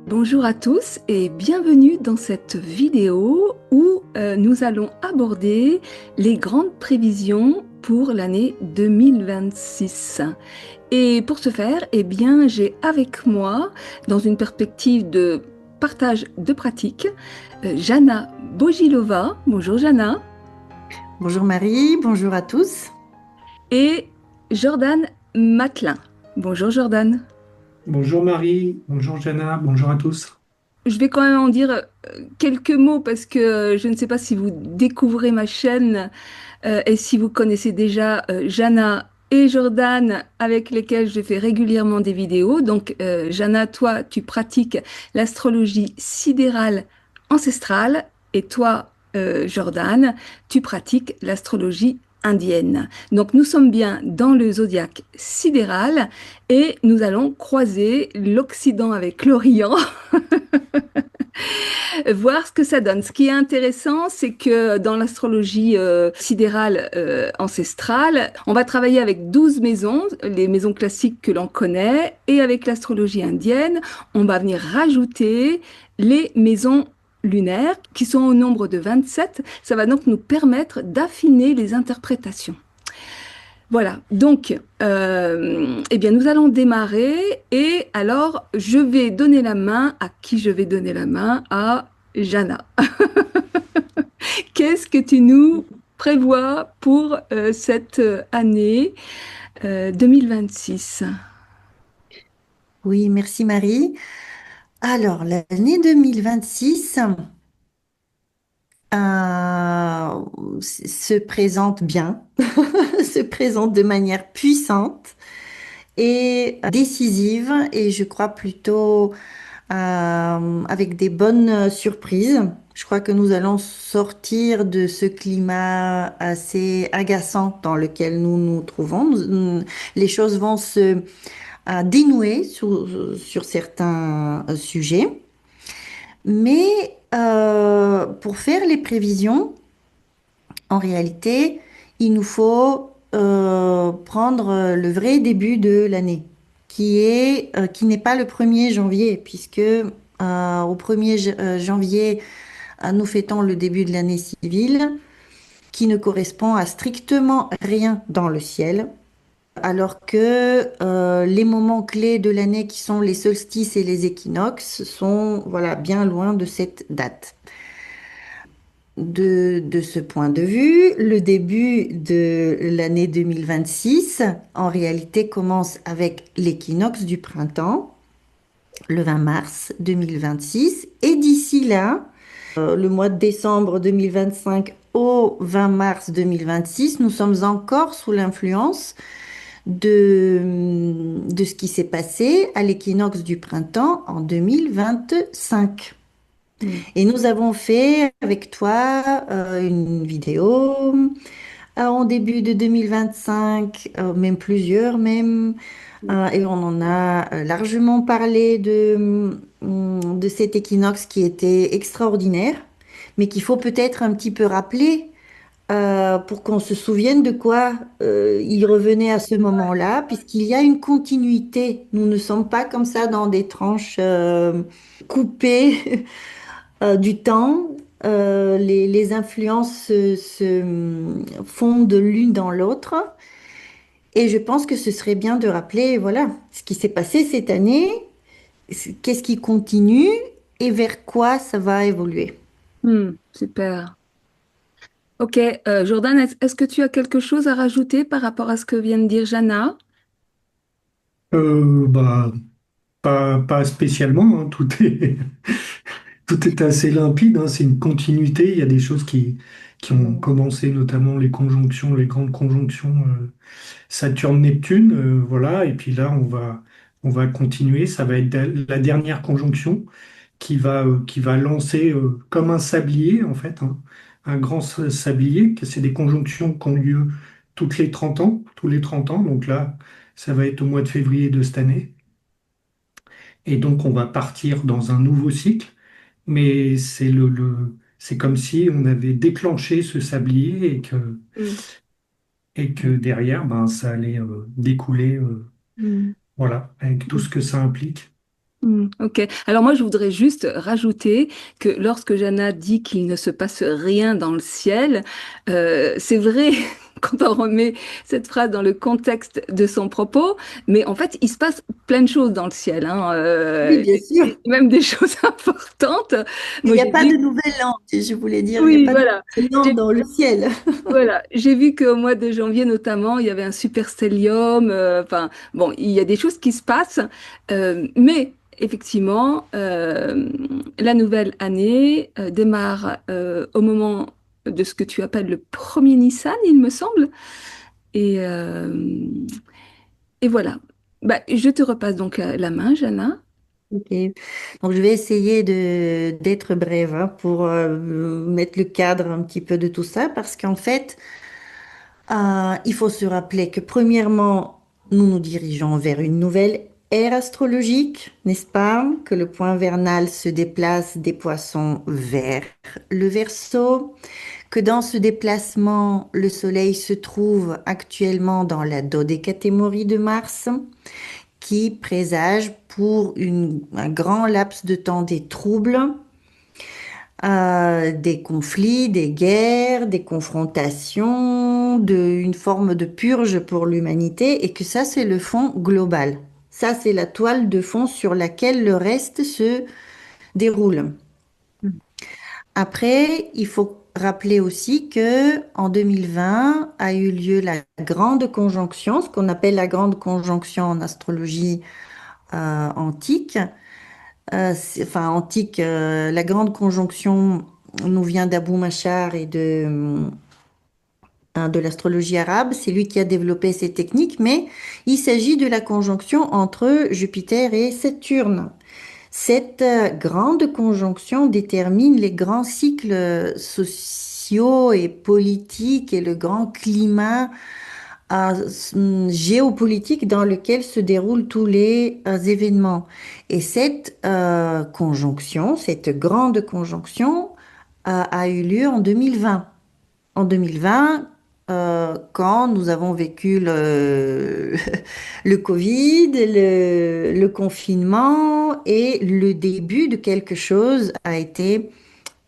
Bonjour à tous et bienvenue dans cette vidéo où nous allons aborder les grandes prévisions pour l'année 2026. Et pour ce faire, eh bien, j'ai avec moi, dans une perspective de partage de pratiques, Jana Bojilova. Bonjour Jana. Bonjour Marie, bonjour à tous. Et Jordan Matelin. Bonjour Jordan. Bonjour Marie, bonjour Jana, bonjour à tous. Je vais quand même en dire quelques mots parce que je ne sais pas si vous découvrez ma chaîne et si vous connaissez déjà Jana et Jordan avec lesquels je fais régulièrement des vidéos. Donc Jana, toi, tu pratiques l'astrologie sidérale ancestrale et toi, Jordan, tu pratiques l'astrologie indienne. Donc nous sommes bien dans le zodiaque sidéral et nous allons croiser l'Occident avec l'Orient voir ce que ça donne. Ce qui est intéressant, c'est que dans l'astrologie sidérale ancestrale, on va travailler avec 12 maisons, les maisons classiques que l'on connaît, et avec l'astrologie indienne, on va venir rajouter les maisons lunaires, qui sont au nombre de 27. Ça va donc nous permettre d'affiner les interprétations. Voilà, donc, eh bien, nous allons démarrer et alors, je vais donner la main à qui je vais donner la main? À Jana. Qu'est-ce que tu nous prévois pour cette année 2026? Oui, merci Marie. Alors, l'année 2026 se présente bien, se présente de manière puissante et décisive et je crois plutôt avec des bonnes surprises. Je crois que nous allons sortir de ce climat assez agaçant dans lequel nous nous trouvons. Les choses vont se dénouer sur certains sujets. Mais pour faire les prévisions, en réalité, il nous faut prendre le vrai début de l'année, qui n'est pas le 1er janvier, puisque au 1er janvier, nous fêtons le début de l'année civile, qui ne correspond à strictement rien dans le ciel. Alors que les moments clés de l'année, qui sont les solstices et les équinoxes, sont voilà, bien loin de cette date. De ce point de vue, le début de l'année 2026, en réalité, commence avec l'équinoxe du printemps, le 20 mars 2026. Et d'ici là, le mois de décembre 2025 au 20 mars 2026, nous sommes encore sous l'influence de ce qui s'est passé à l'équinoxe du printemps en 2025. Mm. Et nous avons fait avec toi une vidéo en début de 2025, même plusieurs même, et on en a largement parlé de cet équinoxe qui était extraordinaire, mais qu'il faut peut-être un petit peu rappeler pour qu'on se souvienne de quoi il revenait à ce moment-là, puisqu'il y a une continuité. Nous ne sommes pas comme ça dans des tranches coupées du temps. Les influences fondent l'une dans l'autre. Et je pense que ce serait bien de rappeler, voilà, ce qui s'est passé cette année, qu'est-ce qui continue et vers quoi ça va évoluer. Super. Ok, Jordan, est-ce que tu as quelque chose à rajouter par rapport à ce que vient de dire Jana? Bah, pas spécialement, hein, tout est assez limpide, hein, c'est une continuité. Il y a des choses qui ont commencé, notamment les conjonctions, les grandes conjonctions Saturne-Neptune, voilà. Et puis là, on va continuer. Ça va être la dernière conjonction qui va lancer comme un sablier, en fait, hein, un grand sablier, que c'est des conjonctions qui ont lieu toutes les 30 ans, tous les 30 ans. Donc là, ça va être au mois de février de cette année. Et donc, on va partir dans un nouveau cycle, mais c'est comme si on avait déclenché ce sablier Mm. et que derrière, ben, ça allait découler, Mm. voilà, avec tout ce que ça implique. Ok. Alors moi, je voudrais juste rajouter que lorsque Jana dit qu'il ne se passe rien dans le ciel, c'est vrai quand on remet cette phrase dans le contexte de son propos, mais en fait, il se passe plein de choses dans le ciel, hein, Oui, bien sûr. et même des choses importantes. Il Moi, n'y a j'ai pas de vu, nouvel an, je voulais dire, il n'y a oui, pas de voilà. nouvel an dans le ciel. Voilà, j'ai vu qu'au mois de janvier notamment, il y avait un superstellium. Enfin, bon, il y a des choses qui se passent, mais effectivement, la nouvelle année démarre au moment de ce que tu appelles le premier Nissan, il me semble. Et, euh, et voilà. Bah, je te repasse donc la main, Jana. Ok. Donc, je vais essayer d'être brève hein, pour mettre le cadre un petit peu de tout ça, parce qu'en fait, il faut se rappeler que premièrement, nous nous dirigeons vers une nouvelle ère astrologique, n'est-ce pas? Que le point vernal se déplace des Poissons vers le Verseau, que dans ce déplacement, le Soleil se trouve actuellement dans la dodécatémorie de Mars, qui présage pour un grand laps de temps des troubles, des conflits, des guerres, des confrontations, une forme de purge pour l'humanité, et que ça, c'est le fond global. Ça, c'est la toile de fond sur laquelle le reste se déroule. Après, il faut rappeler aussi que en 2020 a eu lieu la grande conjonction, ce qu'on appelle la grande conjonction en astrologie antique. Enfin, antique, la grande conjonction nous vient d'Abou Machar et de l'astrologie arabe. C'est lui qui a développé ces techniques, mais il s'agit de la conjonction entre Jupiter et Saturne. Cette grande conjonction détermine les grands cycles sociaux et politiques et le grand climat géopolitique dans lequel se déroulent tous les événements. Et cette conjonction, cette grande conjonction, a eu lieu en 2020. En 2020, quand nous avons vécu le Covid, le confinement et le début de quelque chose a été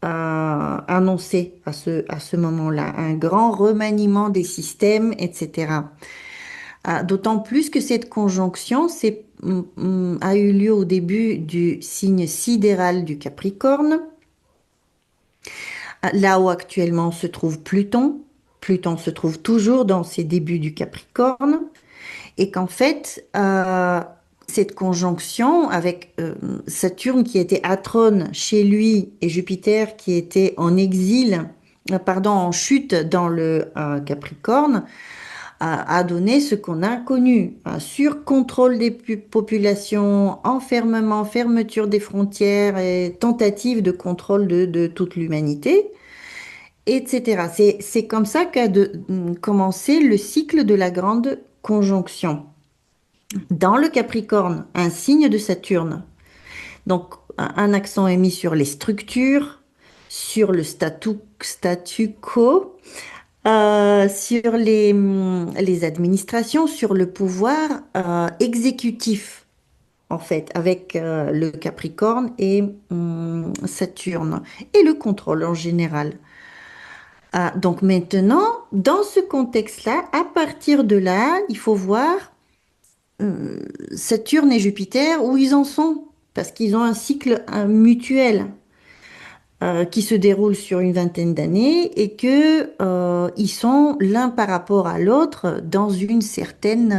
annoncé à ce moment-là, un grand remaniement des systèmes, etc. D'autant plus que cette conjonction a eu lieu au début du signe sidéral du Capricorne, là où actuellement se trouve Pluton. Pluton se trouve toujours dans ses débuts du Capricorne, et qu'en fait, cette conjonction avec Saturne qui était atrone chez lui et Jupiter qui était en exil, pardon, en chute dans le Capricorne, a donné ce qu'on a connu, un surcontrôle des populations, enfermement, fermeture des frontières et tentative de contrôle de toute l'humanité, etc. C'est comme ça commencé le cycle de la grande conjonction. Dans le Capricorne, un signe de Saturne. Donc, un accent est mis sur les structures, sur le statu quo, sur les administrations, sur le pouvoir exécutif, en fait, avec le Capricorne et Saturne, et le contrôle en général. Donc maintenant, dans ce contexte-là, à partir de là, il faut voir Saturne et Jupiter où ils en sont, parce qu'ils ont un cycle mutuel qui se déroule sur une vingtaine d'années et que ils sont l'un par rapport à l'autre dans une certaine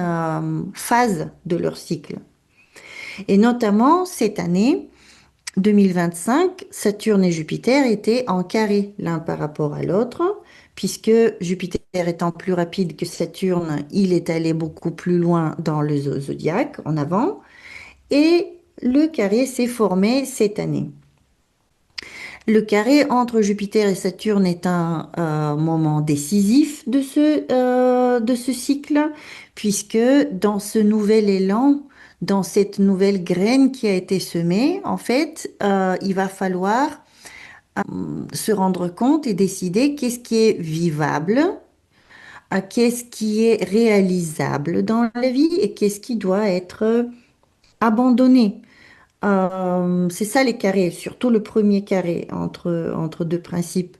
phase de leur cycle. Et notamment cette année 2025, Saturne et Jupiter étaient en carré l'un par rapport à l'autre, puisque Jupiter étant plus rapide que Saturne, il est allé beaucoup plus loin dans le zodiaque en avant, et le carré s'est formé cette année. Le carré entre Jupiter et Saturne est un moment décisif de ce cycle, puisque dans ce nouvel élan, dans cette nouvelle graine qui a été semée, en fait, il va falloir se rendre compte et décider qu'est-ce qui est vivable, qu'est-ce qui est réalisable dans la vie et qu'est-ce qui doit être abandonné. C'est ça les carrés, surtout le premier carré entre deux principes.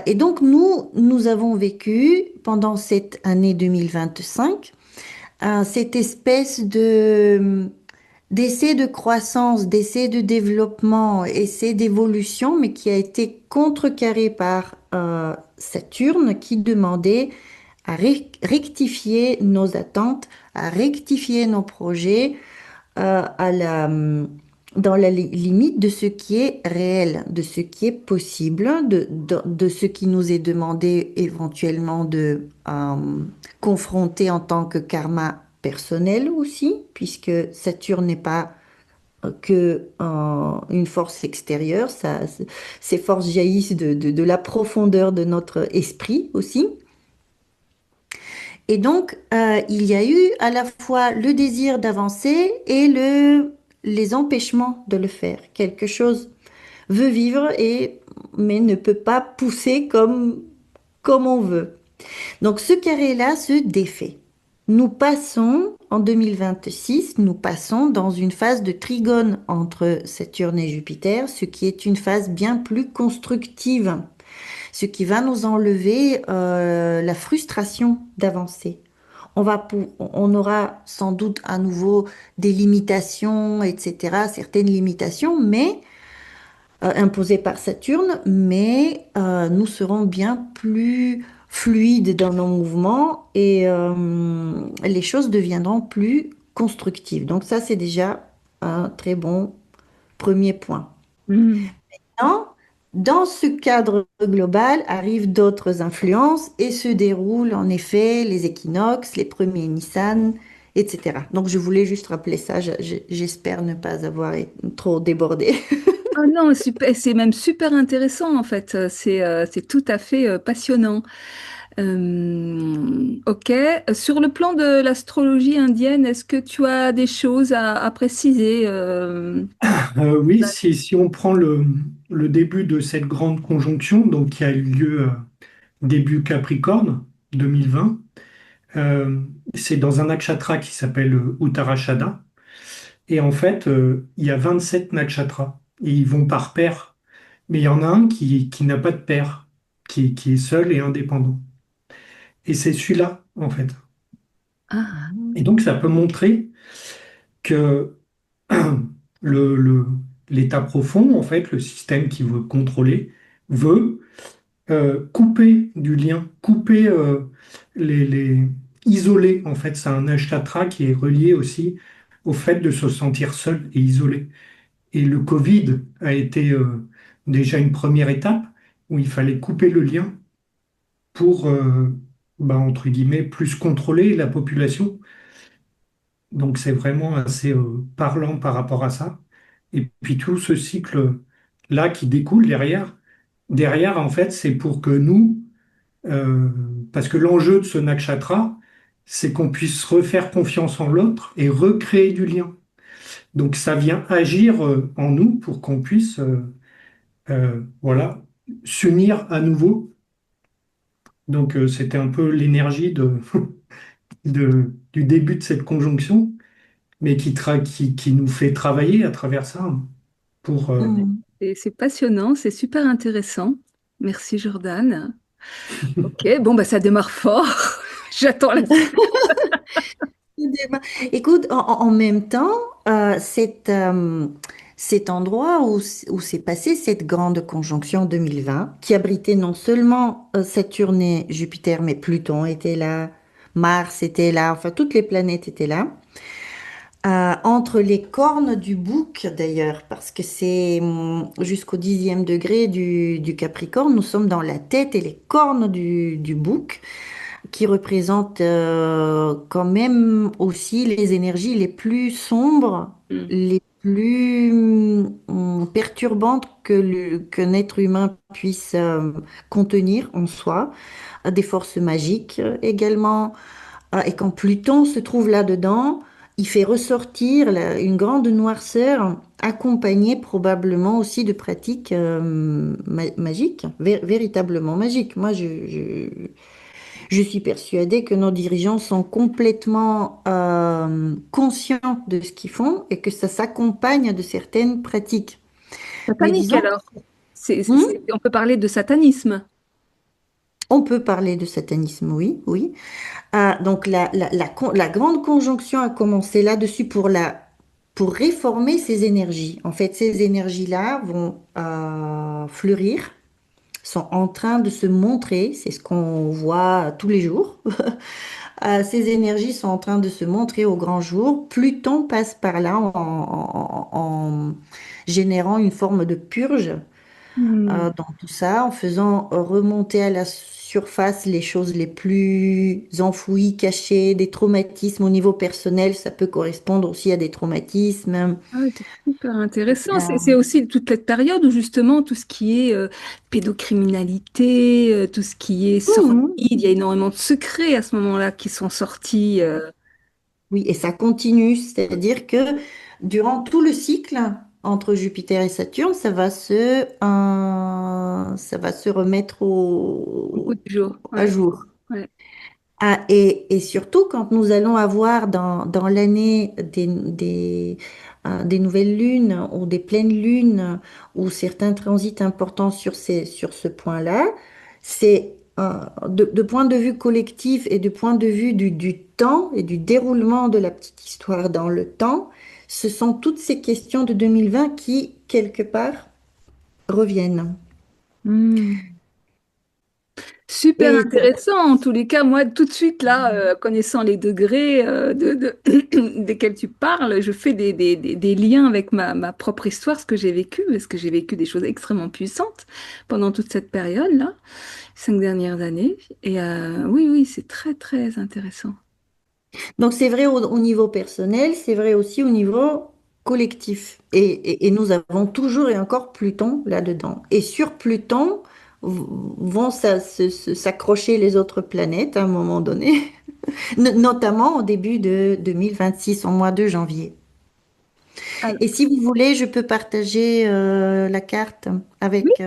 Et donc nous avons vécu pendant cette année 2025 cette espèce d'essai de croissance, d'essai de développement, essai d'évolution, mais qui a été contrecarré par Saturne qui demandait à rectifier nos attentes, à rectifier nos projets à dans la limite de ce qui est réel, de ce qui est possible, de ce qui nous est demandé éventuellement de confronter en tant que karma personnel aussi, puisque Saturne n'est pas que une force extérieure, ces forces jaillissent de la profondeur de notre esprit aussi. Et donc, il y a eu à la fois le désir d'avancer et les empêchements de le faire. Quelque chose veut vivre mais ne peut pas pousser comme on veut. Donc, ce carré-là se défait. Nous passons, en 2026, nous passons dans une phase de trigone entre Saturne et Jupiter, ce qui est une phase bien plus constructive, ce qui va nous enlever la frustration d'avancer. On aura sans doute à nouveau des limitations, etc., certaines limitations, mais imposées par Saturne, mais nous serons bien plus fluides dans nos mouvements et les choses deviendront plus constructives. Donc ça, c'est déjà un très bon premier point. Mm. Dans, dans ce cadre global arrivent d'autres influences et se déroulent en effet les équinoxes, les premiers Nissan, etc. Donc je voulais juste rappeler ça, j'espère ne pas avoir trop débordé. Ah non, super, c'est même super intéressant en fait. C'est tout à fait passionnant. Ok. Sur le plan de l'astrologie indienne, est-ce que tu as des choses à préciser Oui, si on prend le début de cette grande conjonction, donc qui a eu lieu début Capricorne 2020, euh, c'est dans un nakshatra qui s'appelle Uttarashada. Et en fait, il y a 27 nakshatras. Et ils vont par paire. Mais il y en a un qui n'a pas de paire, qui est seul et indépendant. Et c'est celui-là, en fait. Ah, Et donc, ça peut montrer que le, le- l'état profond, en fait, le système qui veut contrôler, veut couper du lien, couper isoler. En fait, c'est un nakshatra qui est relié aussi au fait de se sentir seul et isolé. Et le Covid a été déjà une première étape où il fallait couper le lien pour, entre guillemets, plus contrôler la population. Donc c'est vraiment assez parlant par rapport à ça. Et puis tout ce cycle-là qui découle derrière, en fait, c'est pour que nous, euh, parce que l'enjeu de ce nakshatra, c'est qu'on puisse refaire confiance en l'autre et recréer du lien. Donc ça vient agir en nous pour qu'on puisse voilà, s'unir à nouveau. Donc c'était un peu l'énergie du début de cette conjonction, mais qui nous fait travailler à travers ça pour... Hmm. et c'est passionnant, c'est super intéressant. Merci Jordan. Ok, bon bah ça démarre fort. J'attends la suite. Écoute, en même temps, cet endroit où s'est passée cette grande conjonction 2020, qui abritait non seulement Saturne et Jupiter, mais Pluton était là, Mars était là, enfin toutes les planètes étaient là, entre les cornes du bouc d'ailleurs, parce que c'est jusqu'au 10e degré du Capricorne, nous sommes dans la tête et les cornes du bouc qui représente quand même aussi les énergies les plus sombres, Mm. les plus perturbantes qu'un être humain puisse contenir en soi, des forces magiques également. Et quand Pluton se trouve là-dedans, il fait ressortir une grande noirceur accompagnée probablement aussi de pratiques magiques, véritablement magiques. Moi, Je suis persuadée que nos dirigeants sont complètement conscients de ce qu'ils font et que ça s'accompagne de certaines pratiques. Mais Satanique disons, alors. hmm, On peut parler de satanisme. on peut parler de satanisme, oui, oui. Ah, donc la grande conjonction a commencé là-dessus pour réformer ces énergies. En fait, ces énergies-là vont fleurir, sont en train de se montrer, c'est ce qu'on voit tous les jours. Ces énergies sont en train de se montrer au grand jour. Pluton passe par là en générant une forme de purge Hmm. dans tout ça, en faisant remonter à la surface les choses les plus enfouies, cachées, des traumatismes au niveau personnel. Ça peut correspondre aussi à des traumatismes. Ah ouais, c'est super intéressant. C'est Euh, aussi toute cette période où justement tout ce qui est pédocriminalité, tout ce qui est sorti, mhm. il y a énormément de secrets à ce moment-là qui sont sortis. Oui, et ça continue, c'est-à-dire que durant tout le cycle entre Jupiter et Saturne, ça va se remettre Au goût du jour. à Ouais, jour. ouais. Ah, et surtout, quand nous allons avoir dans l'année des nouvelles lunes ou des pleines lunes ou certains transits importants sur ce point-là, c'est de point de vue collectif et de point de vue du temps et du déroulement de la petite histoire dans le temps, ce sont toutes ces questions de 2020 qui, quelque part, reviennent. Hmm. Super Et intéressant. En tous les cas, moi, tout de suite, là, connaissant les degrés desquels tu parles, je fais des liens avec ma propre histoire, ce que j'ai vécu, parce que j'ai vécu des choses extrêmement puissantes pendant toute cette période-là, 5 dernières années. Et oui, oui, c'est très, très intéressant. donc c'est vrai au niveau personnel, c'est vrai aussi au niveau collectif. Et nous avons toujours et encore Pluton là-dedans. Et sur Pluton vont s'accrocher les autres planètes à un moment donné, notamment au début de 2026, au mois de janvier. Alors, Et si vous voulez, je peux partager la carte oui, avec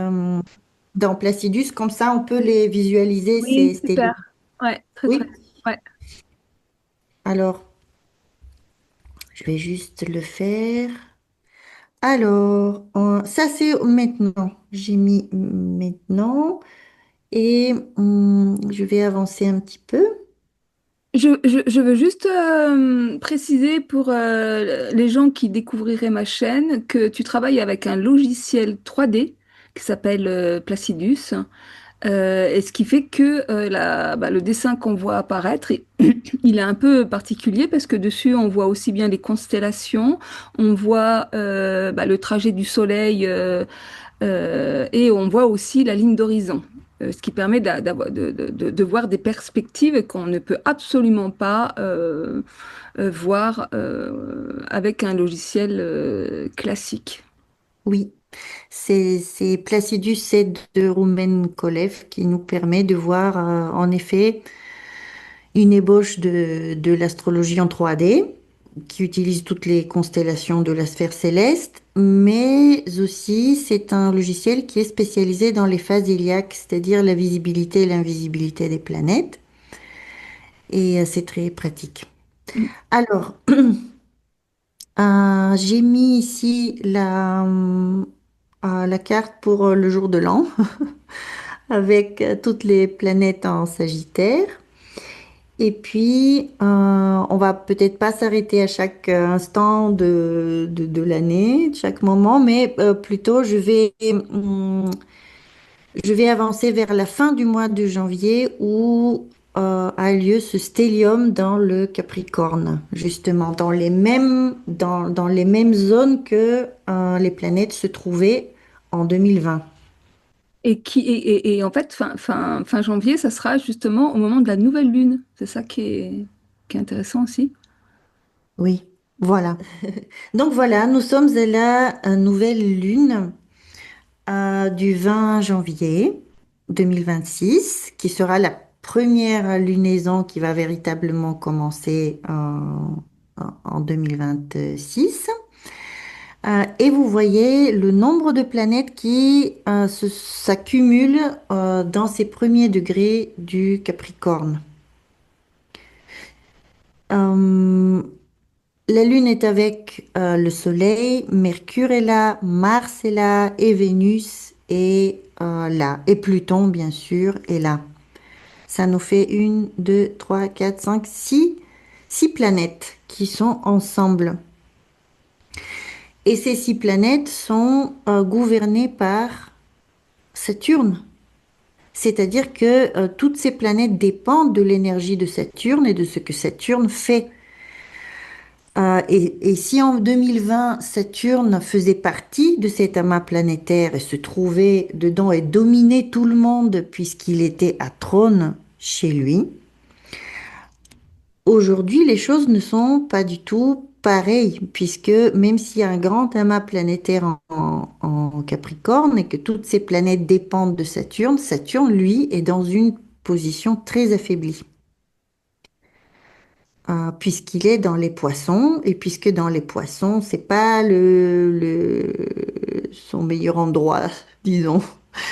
dans Placidus, comme ça on peut les visualiser, oui, ces stélites. super. Ouais, très, très. Oui, Ouais. alors je vais juste le faire. Alors, ça c'est maintenant. J'ai mis maintenant et je vais avancer un petit peu. Je veux juste préciser pour les gens qui découvriraient ma chaîne que tu travailles avec un logiciel 3D qui s'appelle Placidus. Et ce qui fait que le dessin qu'on voit apparaître, il est un peu particulier parce que dessus, on voit aussi bien les constellations, on voit le trajet du soleil et on voit aussi la ligne d'horizon. Ce qui permet de voir des perspectives qu'on ne peut absolument pas voir avec un logiciel classique. Oui, c'est Placidus C de Roumen-Kolev qui nous permet de voir en effet une ébauche de l'astrologie en 3D qui utilise toutes les constellations de la sphère céleste, mais aussi c'est un logiciel qui est spécialisé dans les phases iliaques, c'est-à-dire la visibilité et l'invisibilité des planètes, et c'est très pratique. Alors, j'ai mis ici la carte pour le jour de l'an, avec toutes les planètes en Sagittaire. Et puis, on va peut-être pas s'arrêter à chaque instant de l'année, de chaque moment, mais plutôt je vais avancer vers la fin du mois de janvier où a lieu ce stellium dans le Capricorne, justement, dans les mêmes zones que les planètes se trouvaient en 2020. Et en fait, fin janvier, ça sera justement au moment de la nouvelle lune. C'est ça qui est intéressant aussi. Oui, voilà. Donc voilà, nous sommes à la nouvelle lune du 20 janvier 2026, qui sera la première lunaison qui va véritablement commencer en 2026. Et vous voyez le nombre de planètes qui s'accumulent dans ces premiers degrés du Capricorne. Euh, la Lune est avec le Soleil, Mercure est là, Mars est là, et Vénus est là, et Pluton, bien sûr, est là. Ça nous fait une, deux, trois, quatre, cinq, six planètes qui sont ensemble. Et ces six planètes sont gouvernées par Saturne. C'est-à-dire que toutes ces planètes dépendent de l'énergie de Saturne et de ce que Saturne fait. Et si en 2020, Saturne faisait partie de cet amas planétaire et se trouvait dedans et dominait tout le monde puisqu'il était à trône chez lui, aujourd'hui, les choses ne sont pas du tout pareilles, puisque même s'il y a un grand amas planétaire en Capricorne et que toutes ces planètes dépendent de Saturne, Saturne, lui, est dans une position très affaiblie. Puisqu'il est dans les poissons, et puisque dans les poissons, c'est pas son meilleur endroit, disons.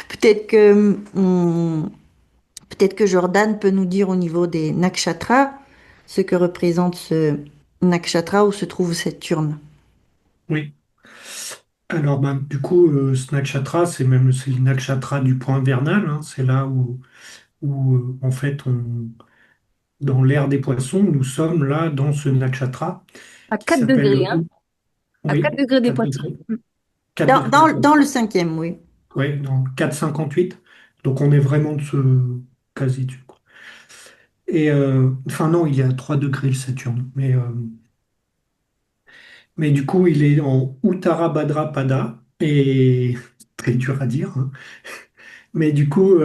Peut-être que, peut-être que Jordan peut nous dire au niveau des nakshatras ce que représente ce nakshatra où se trouve Saturne. Oui. Alors, ben, du coup, ce nakshatra, c'est le nakshatra du point vernal, hein. C'est là où en fait, dans l'ère des poissons, nous sommes là dans ce nakshatra À qui 4 s'appelle, degrés, hein? À 4 oui, degrés des 4 poissons. degrés, 4 degrés des Dans poissons. le cinquième, oui. Oui, dans 4,58. Donc, on est vraiment de ce quasi dessus, quoi. Et, enfin, non, il y a 3 degrés le Saturne. Mais du coup, il est en Uttara Bhadra Pada, et très dur à dire, hein. Mais du coup,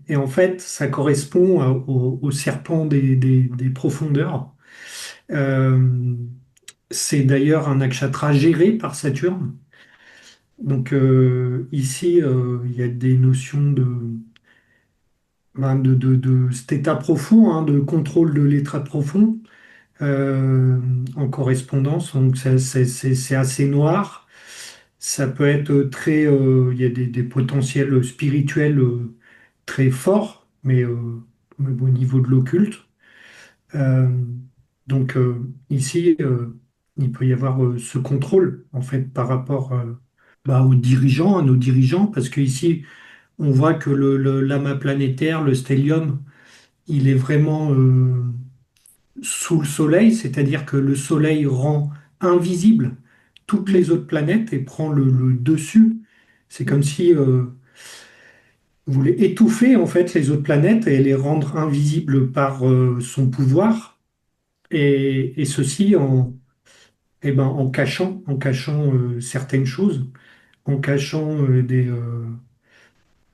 et en fait, ça correspond au serpent des profondeurs. Euh, c'est d'ailleurs un nakshatra géré par Saturne. Donc ici, il y a des notions de cet état profond, hein, de contrôle de l'état profond en correspondance. Donc c'est assez noir. Ça peut être très, il y a des potentiels spirituels très forts, mais au niveau de l'occulte. Euh, donc ici, il peut y avoir ce contrôle en fait par rapport bah, aux dirigeants, à nos dirigeants, parce qu'ici, on voit que l'amas planétaire, le stellium, il est vraiment sous le Soleil, c'est-à-dire que le Soleil rend invisible toutes les autres planètes et prend le dessus. C'est comme si vous voulez étouffer en fait les autres planètes et les rendre invisibles par son pouvoir, et ceci eh ben, en cachant certaines choses, en cachant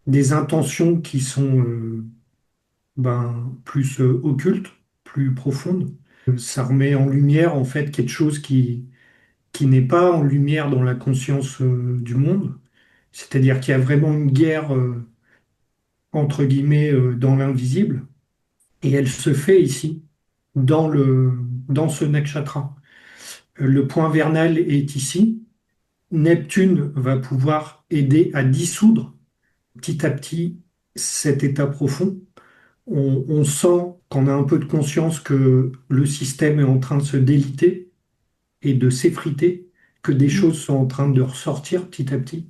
des intentions qui sont ben, plus occultes, plus profondes. Ça remet en lumière en fait quelque chose qui n'est pas en lumière dans la conscience du monde. C'est-à-dire qu'il y a vraiment une guerre entre guillemets dans l'invisible, et elle se fait ici dans ce nakshatra. Le point vernal est ici. Neptune va pouvoir aider à dissoudre petit à petit cet état profond. On sent qu'on a un peu de conscience que le système est en train de se déliter et de s'effriter, que des choses sont en train de ressortir petit à petit.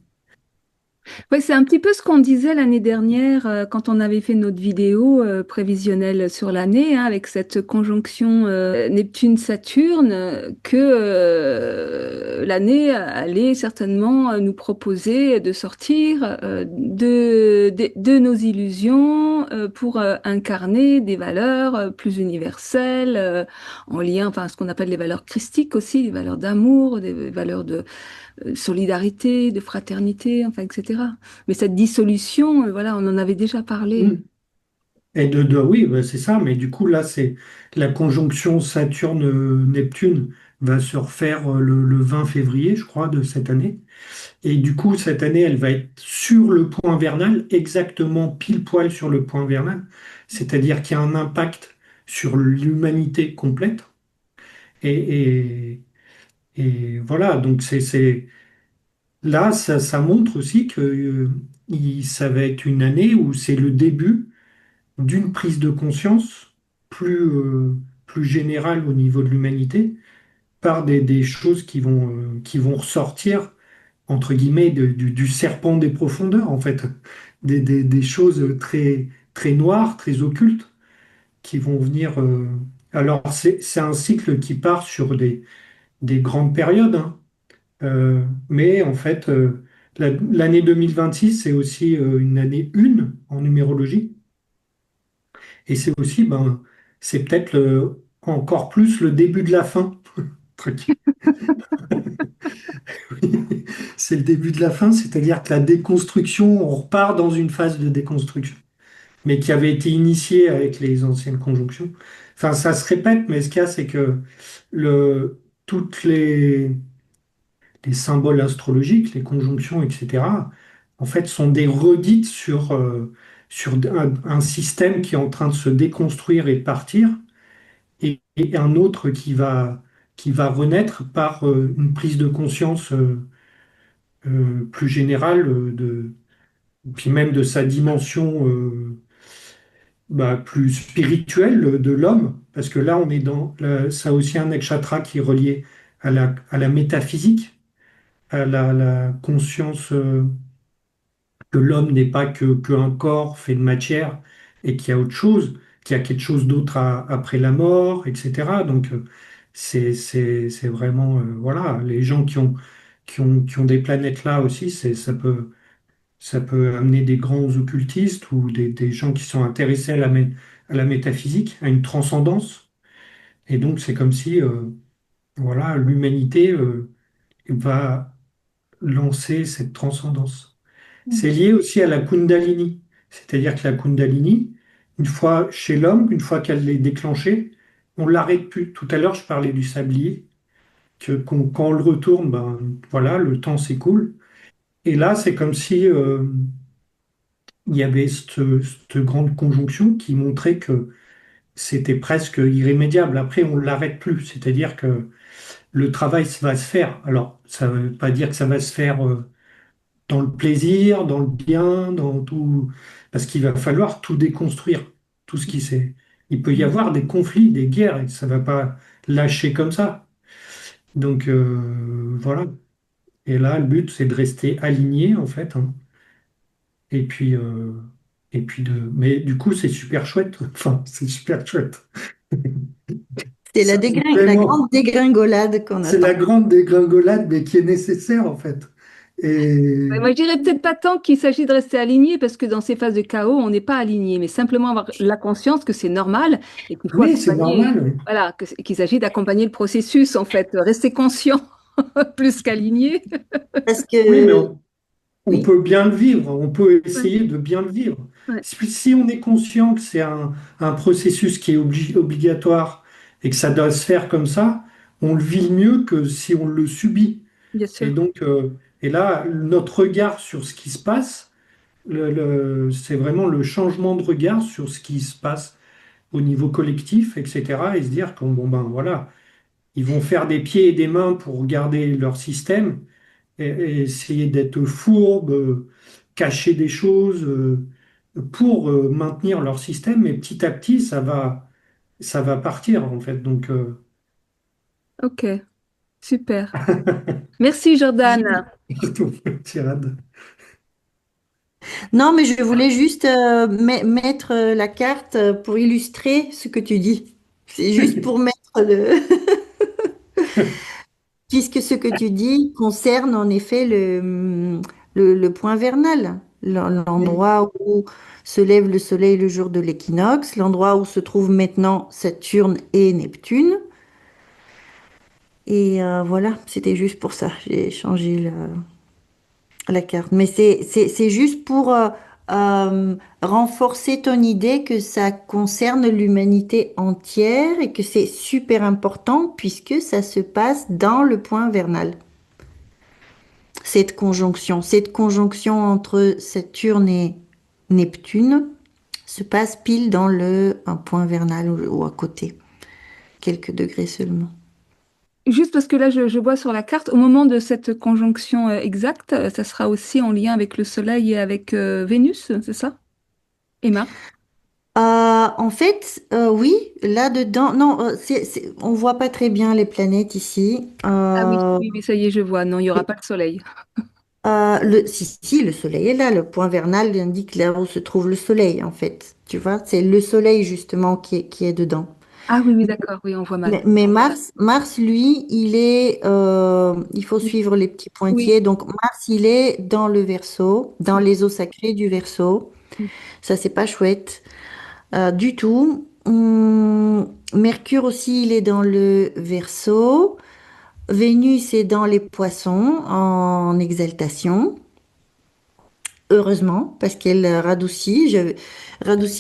Oui, c'est un petit peu ce qu'on disait l'année dernière quand on avait fait notre vidéo prévisionnelle sur l'année, hein, avec cette conjonction Neptune-Saturne, que l'année allait certainement nous proposer de sortir de nos illusions pour incarner des valeurs plus universelles, en lien, enfin, ce qu'on appelle les valeurs christiques aussi, les valeurs d'amour, des valeurs de solidarité, de fraternité, enfin, etc. Mais cette dissolution, voilà, on en avait déjà parlé. Mm. Et oui, bah, c'est ça, mais du coup, là, c'est la conjonction Saturne-Neptune va se refaire le 20 février, je crois, de cette année. Et du coup, cette année, elle va être sur le point vernal, exactement pile poil sur le point vernal. C'est-à-dire qu'il y a un impact sur l'humanité complète. Et, et voilà, donc là, ça montre aussi que ça va être une année où c'est le début d'une prise de conscience plus générale au niveau de l'humanité par des choses qui vont ressortir, entre guillemets, du serpent des profondeurs, en fait. Des choses très noires, très occultes, qui vont venir. Alors, c'est un cycle qui part sur des grandes périodes, hein. Mais en fait, l'année 2026, c'est aussi une année une en numérologie. Et c'est aussi, ben, c'est peut-être encore plus le début de la fin. Truc. C'est le début de la fin, c'est-à-dire que la déconstruction, on repart dans une phase de déconstruction, mais qui avait été initiée avec les anciennes conjonctions. Enfin, ça se répète, mais ce qu'il y a, c'est que toutes les symboles astrologiques, les conjonctions, etc., en fait, sont des redites sur un système qui est en train de se déconstruire et de partir, et un autre qui va renaître par une prise de conscience plus générale puis même de sa dimension plus spirituelle de l'homme, parce que là, on est ça a aussi un nakshatra qui est relié à la métaphysique, à la conscience que l'homme n'est pas qu'un corps fait de matière et qu'il y a autre chose, qu'il y a quelque chose d'autre après la mort, etc. Donc, c'est vraiment, voilà, les gens qui ont des planètes là aussi, ça peut amener des grands occultistes ou des gens qui sont intéressés à la métaphysique, à une transcendance. Et donc, c'est comme si, voilà, l'humanité, va lancer cette transcendance. C'est lié aussi à la Kundalini. C'est-à-dire que la Kundalini, une fois chez l'homme, une fois qu'elle est déclenchée, on l'arrête plus. Tout à l'heure, je parlais du sablier, quand on le retourne, ben, voilà, le temps s'écoule. Et là, c'est comme si il y avait cette grande conjonction qui montrait que c'était presque irrémédiable. Après, on ne l'arrête plus. C'est-à-dire que le travail va se faire. Alors, ça ne veut pas dire que ça va se faire dans le plaisir, dans le bien, dans tout, parce qu'il va falloir tout déconstruire, tout ce qui c'est. Il peut y avoir des conflits, des guerres, et ça va pas lâcher comme ça. Donc voilà. Et là, le but, c'est de rester aligné en fait, hein. Et puis mais du coup, c'est super chouette. Enfin, c'est super chouette. C'est Ça, la vraiment, grande dégringolade qu'on c'est la attend. grande dégringolade, mais qui est nécessaire en fait. Ouais, Et moi, je dirais peut-être pas tant qu'il s'agit de rester aligné, parce que dans ces phases de chaos, on n'est pas aligné, mais simplement avoir la conscience que c'est normal et qu'il faut oui, c'est accompagner, normal. voilà, qu'il s'agit d'accompagner le processus, en fait, rester conscient plus qu'aligné. Parce Oui, mais que, on oui, peut bien le vivre, on peut Ouais, essayer de bien le vivre. ouais, Si on est conscient que c'est un processus qui est obligatoire et que ça doit se faire comme ça, on le vit mieux que si on le subit. bien Et sûr. donc, et là, notre regard sur ce qui se passe, c'est vraiment le changement de regard sur ce qui se passe au niveau collectif, etc. Et se dire que bon ben voilà, ils vont faire des pieds et des mains pour garder leur système et essayer d'être fourbe, cacher des choses pour maintenir leur système, mais petit à petit, ça va partir en fait. Donc, Ok, super. Merci, Jordan. tirade. non, mais je voulais juste mettre la carte pour illustrer ce que tu dis. C'est juste pour mettre puisque ce que tu dis concerne en effet le point vernal, Oui, l'endroit où se lève le soleil le jour de l'équinoxe, l'endroit où se trouvent maintenant Saturne et Neptune. Et voilà, c'était juste pour ça. J'ai changé la carte. Mais c'est juste pour renforcer ton idée que ça concerne l'humanité entière et que c'est super important puisque ça se passe dans le point vernal. Cette conjonction entre Saturne et Neptune se passe pile dans un point vernal ou à côté, quelques degrés seulement. Juste parce que là, je vois sur la carte, au moment de cette conjonction exacte, ça sera aussi en lien avec le Soleil et avec Vénus, c'est ça? Et Mars? En fait, oui, là-dedans, non, on voit pas très bien les planètes ici. Ah oui, oui, oui, ça y est, je vois. Non, il n'y aura pas le Soleil. Si, le soleil est là. Le point vernal indique là où se trouve le soleil, en fait. Tu vois, c'est le soleil justement qui est dedans. Ah oui, oui, d'accord, oui, on voit mal. Mais Mars, lui, il faut Oui, suivre les petits oui. pointillés. Donc, Mars, il est dans le Verseau, dans les eaux sacrées du Verseau. Ça, c'est pas chouette du tout. Mercure aussi, il est dans le Verseau. Vénus est dans les Poissons en exaltation. Heureusement, parce qu'elle radoucit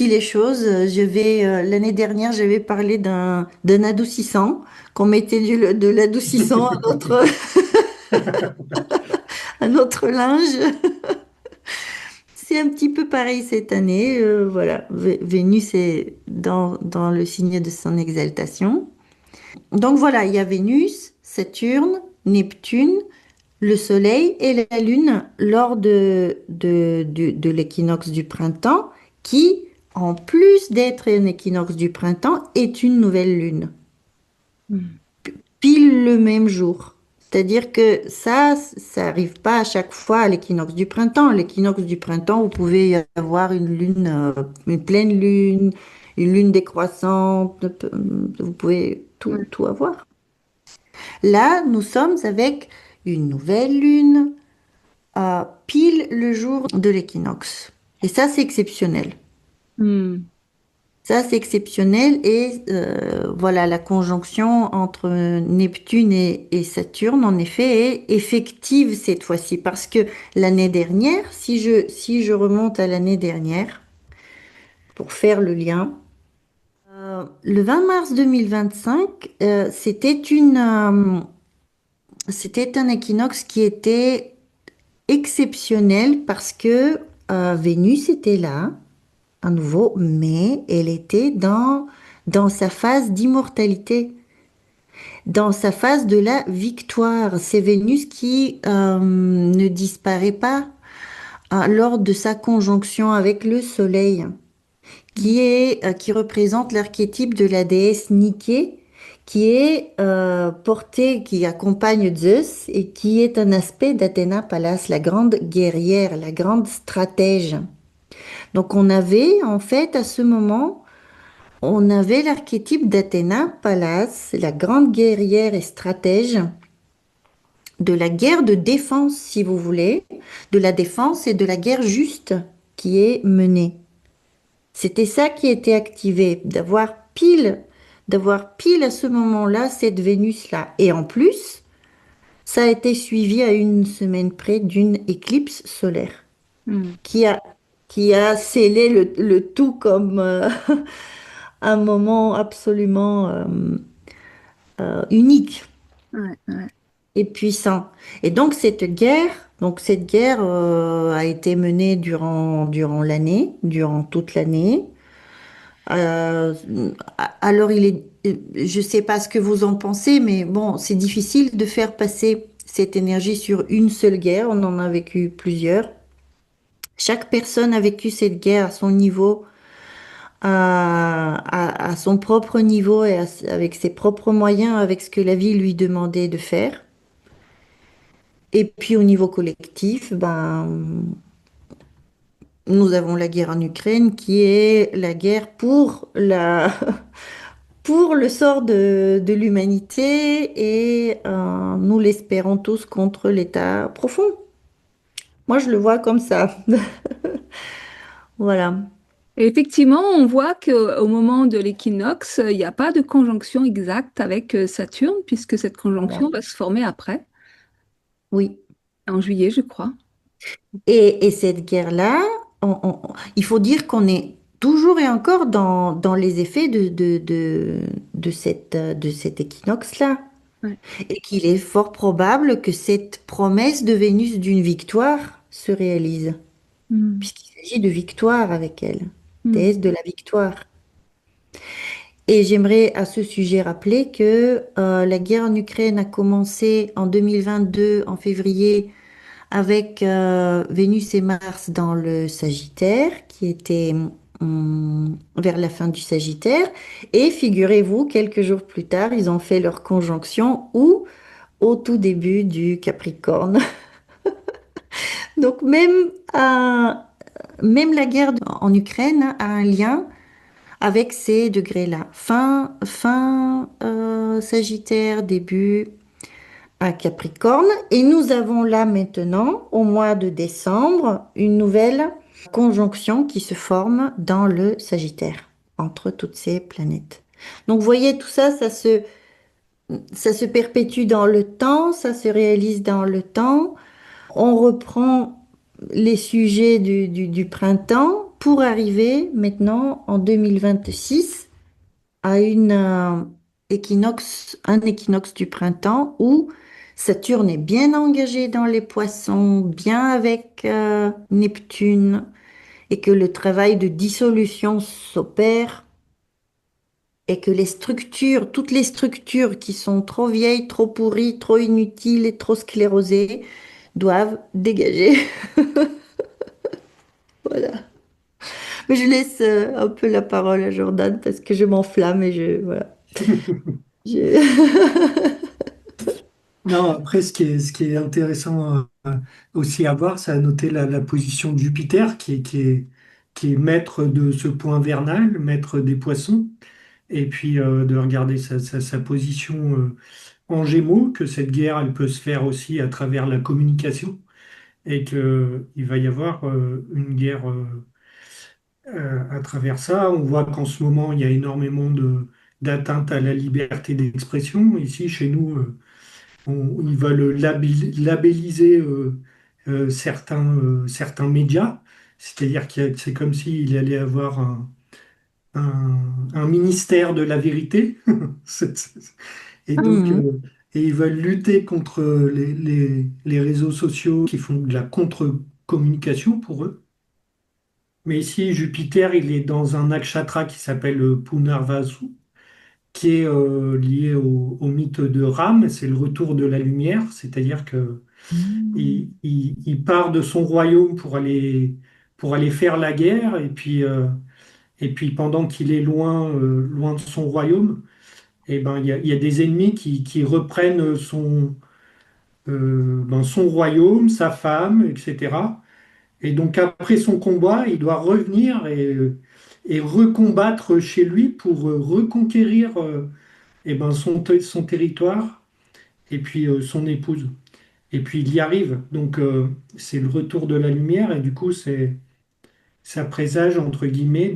les choses. L'année dernière, j'avais parlé d'un adoucissant, qu'on mettait de l'adoucissant à notre linge. C'est un petit peu pareil cette année. Voilà, Vénus est dans le signe de son exaltation. Donc voilà, il y a Vénus, Saturne, Neptune, le Soleil et la Lune lors de l'équinoxe du printemps, qui, en plus d'être un équinoxe du printemps, est une nouvelle lune, Hmm. pile le même jour. C'est-à-dire que ça arrive pas à chaque fois à l'équinoxe du printemps. L'équinoxe du printemps, vous pouvez y avoir une lune, une pleine lune, une lune décroissante, vous pouvez Ouais. tout avoir. Là, nous sommes avec une nouvelle lune, pile le jour de l'équinoxe. Et ça, c'est exceptionnel. Hmm. Ça, c'est exceptionnel. Et voilà, la conjonction entre Neptune et Saturne, en effet, est effective cette fois-ci. Parce que l'année dernière, si je remonte à l'année dernière, pour faire le lien, le 20 mars 2025, c'était un équinoxe qui était exceptionnel parce que Vénus était là, à nouveau, mais elle était dans sa phase d'immortalité, dans sa phase de la victoire. C'est Vénus qui ne disparaît pas lors de sa conjonction avec le Soleil, qui représente l'archétype de la déesse Nike, qui est portée, qui accompagne Zeus et qui est un aspect d'Athéna Pallas, la grande guerrière, la grande stratège. Donc on avait en fait à ce moment, on avait l'archétype d'Athéna Pallas, la grande guerrière et stratège de la guerre de défense, si vous voulez, de la défense et de la guerre juste qui est menée. C'était ça qui était activé, d'avoir pile à ce moment-là cette Vénus-là. Et en plus, ça a été suivi à une semaine près d'une éclipse solaire Hmm. qui a, qui a scellé le tout comme un moment absolument unique Ouais, ouais. et puissant. Et donc cette guerre a été menée durant l'année, durant toute l'année. Euh, alors, je ne sais pas ce que vous en pensez, mais bon, c'est difficile de faire passer cette énergie sur une seule guerre. On en a vécu plusieurs. Chaque personne a vécu cette guerre à son niveau, à son propre niveau et avec ses propres moyens, avec ce que la vie lui demandait de faire. Et puis au niveau collectif, ben, nous avons la guerre en Ukraine qui est la guerre pour le sort de l'humanité et nous l'espérons tous contre l'État profond. Moi, je le vois comme ça. Voilà. Et effectivement, on voit qu'au moment de l'équinoxe, il n'y a pas de conjonction exacte avec Saturne, puisque cette Voilà. conjonction va se former après, Oui. en juillet, je crois. Et cette guerre-là, il faut dire qu'on est toujours et encore dans les effets de cet équinoxe-là. Ouais. Et qu'il est fort probable que cette promesse de Vénus d'une victoire se réalise, Hmm. puisqu'il s'agit de victoire avec elle, Hmm. déesse de la victoire. Et j'aimerais à ce sujet rappeler que la guerre en Ukraine a commencé en 2022, en février, avec Vénus et Mars dans le Sagittaire, qui était vers la fin du Sagittaire. Et figurez-vous, quelques jours plus tard, ils ont fait leur conjonction ou au tout début du Capricorne. Donc même la guerre en Ukraine a un lien avec ces degrés-là. Fin Sagittaire, début à Capricorne. Et nous avons là maintenant, au mois de décembre, une nouvelle conjonction qui se forme dans le Sagittaire, entre toutes ces planètes. Donc, vous voyez, tout ça, ça se perpétue dans le temps, ça se réalise dans le temps. On reprend les sujets du printemps pour arriver maintenant en 2026 à un équinoxe du printemps où Saturne est bien engagé dans les poissons, bien avec Neptune, et que le travail de dissolution s'opère, et que toutes les structures qui sont trop vieilles, trop pourries, trop inutiles et trop sclérosées doivent dégager. Voilà. Mais je laisse un peu la parole à Jordan parce que je m'enflamme et voilà. Je- Non, après, ce qui est intéressant aussi à voir, c'est à noter la position de Jupiter, qui est maître de ce point vernal, maître des poissons, et puis de regarder sa position en Gémeaux, que cette guerre, elle peut se faire aussi à travers la communication, et qu'il va y avoir une guerre à travers ça. On voit qu'en ce moment, il y a énormément d'atteintes à la liberté d'expression. Ici, chez nous, ils veulent labelliser certains médias, c'est-à-dire que c'est comme s'il allait avoir un ministère de la vérité. Et donc, Mhm. et ils veulent lutter contre les réseaux sociaux qui font de la contre-communication pour eux. Mais ici, Jupiter, il est dans un nakshatra qui s'appelle Punarvasu, qui est lié au mythe de Ram. C'est le retour de la lumière, c'est-à-dire que il part de son royaume pour aller faire la guerre, et puis pendant qu'il est loin de son royaume, et ben, il y a des ennemis qui reprennent son royaume, sa femme, etc. Et donc après son combat, il doit revenir et recombattre chez lui pour reconquérir son territoire et puis son épouse. Et puis il y arrive. Donc c'est le retour de la lumière et du coup ça présage entre guillemets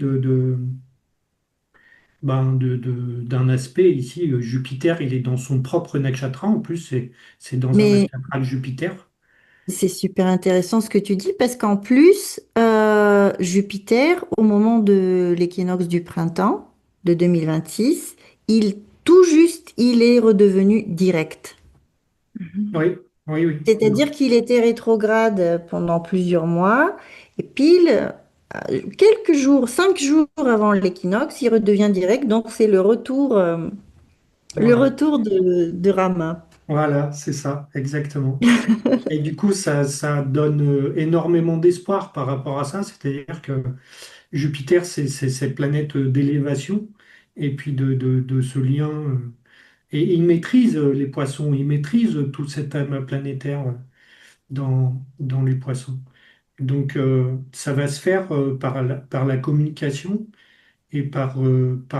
d'un aspect ici. Jupiter, il est dans son propre nakshatra. En plus, c'est dans un Mais nakshatra de Jupiter. c'est super intéressant ce que tu dis parce qu'en plus, Jupiter, au moment de l'équinoxe du printemps de 2026, tout juste, il est redevenu direct. Mhm. Oui, oui, oui. C'est-à-dire qu'il était rétrograde pendant plusieurs mois et pile, quelques jours, 5 jours avant l'équinoxe, il redevient direct. Donc c'est le Voilà, retour de Rama. voilà, c'est ça, exactement. Et du coup, ça donne énormément d'espoir par rapport à ça. C'est-à-dire que Jupiter, c'est cette planète d'élévation et puis de ce lien. Et il maîtrise les poissons, il maîtrise tout cet âme planétaire dans les poissons. Donc, ça va se faire par la communication et par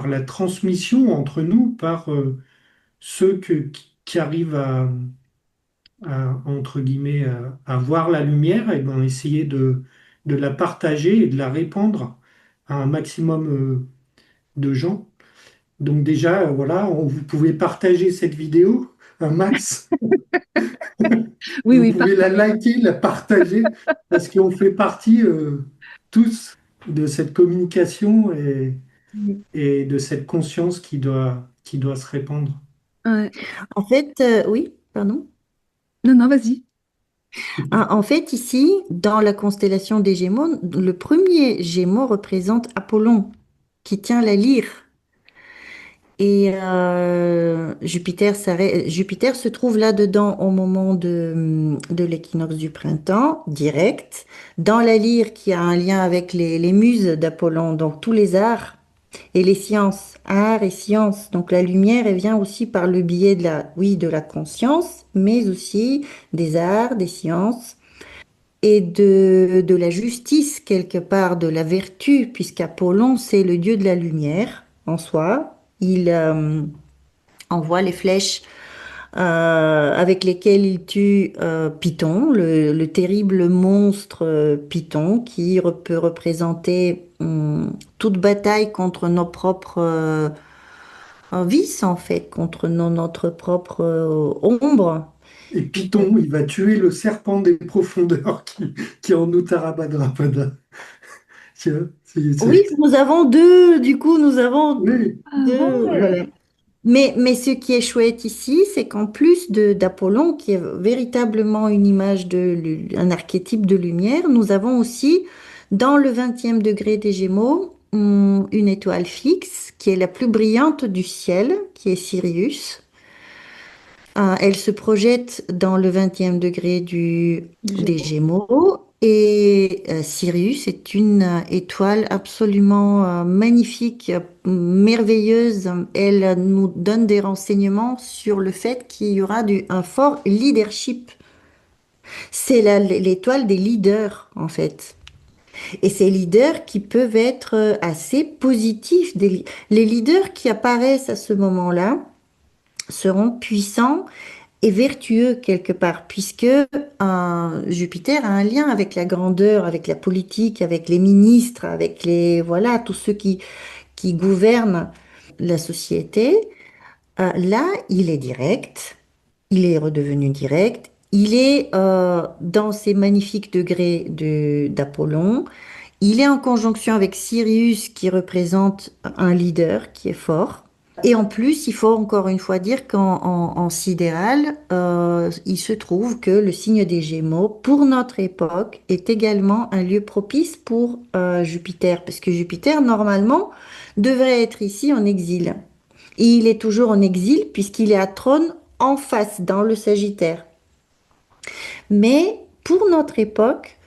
la transmission entre nous, par ceux qui arrivent entre guillemets, à voir la lumière, et ben, essayer de la partager et de la répandre à un maximum de gens. Donc déjà, voilà, vous pouvez partager cette vidéo un max. Oui, Vous oui, pouvez la partage. liker, la partager, parce qu'on fait partie tous de cette communication et de cette conscience qui doit se répandre. Ouais. En fait, oui, pardon. Non, non, vas-y. En fait, ici, dans la constellation des Gémeaux, le premier Gémeaux représente Apollon, qui tient la lyre. Et Jupiter se trouve là-dedans au moment de l'équinoxe du printemps, direct, dans la lyre qui a un lien avec les muses d'Apollon, donc tous les arts et les sciences, arts et sciences. Donc la lumière, elle vient aussi par le biais de oui, de la conscience, mais aussi des arts, des sciences et de la justice quelque part, de la vertu, puisqu'Apollon, c'est le dieu de la lumière en soi. Il envoie les flèches avec lesquelles il tue Python, le terrible monstre Python, qui peut représenter toute bataille contre nos propres vices, en fait, contre notre propre ombre. Et Python, il va tuer le serpent des profondeurs qui est en Uttarabhadrapada. Tu vois, Oui, nous avons deux, du coup, nous avons oui, Ah deux, ouais. voilà. Mais ce qui est chouette ici, c'est qu'en plus d'Apollon, qui est véritablement une image un archétype de lumière, nous avons aussi, dans le 20e degré des Gémeaux, une étoile fixe, qui est la plus brillante du ciel, qui est Sirius. Elle se projette dans le 20e degré des Gémeaux. Gémeaux. Et Sirius est une étoile absolument magnifique, merveilleuse. Elle nous donne des renseignements sur le fait qu'il y aura un fort leadership. C'est l'étoile des leaders, en fait. Et ces leaders qui peuvent être assez positifs. Les leaders qui apparaissent à ce moment-là seront puissants et vertueux quelque part, puisque Jupiter a un lien avec la grandeur, avec la politique, avec les ministres, avec voilà, tous ceux qui gouvernent la société. Là, il est direct, il est redevenu direct, il est dans ces magnifiques degrés d'Apollon, il est en conjonction avec Sirius qui représente un leader qui est fort. Et en plus, il faut encore une fois dire en sidéral, il se trouve que le signe des Gémeaux, pour notre époque, est également un lieu propice pour Jupiter, parce que Jupiter, normalement, devrait être ici en exil. Et il est toujours en exil puisqu'il est à trône en face, dans le Sagittaire. Mais pour notre époque,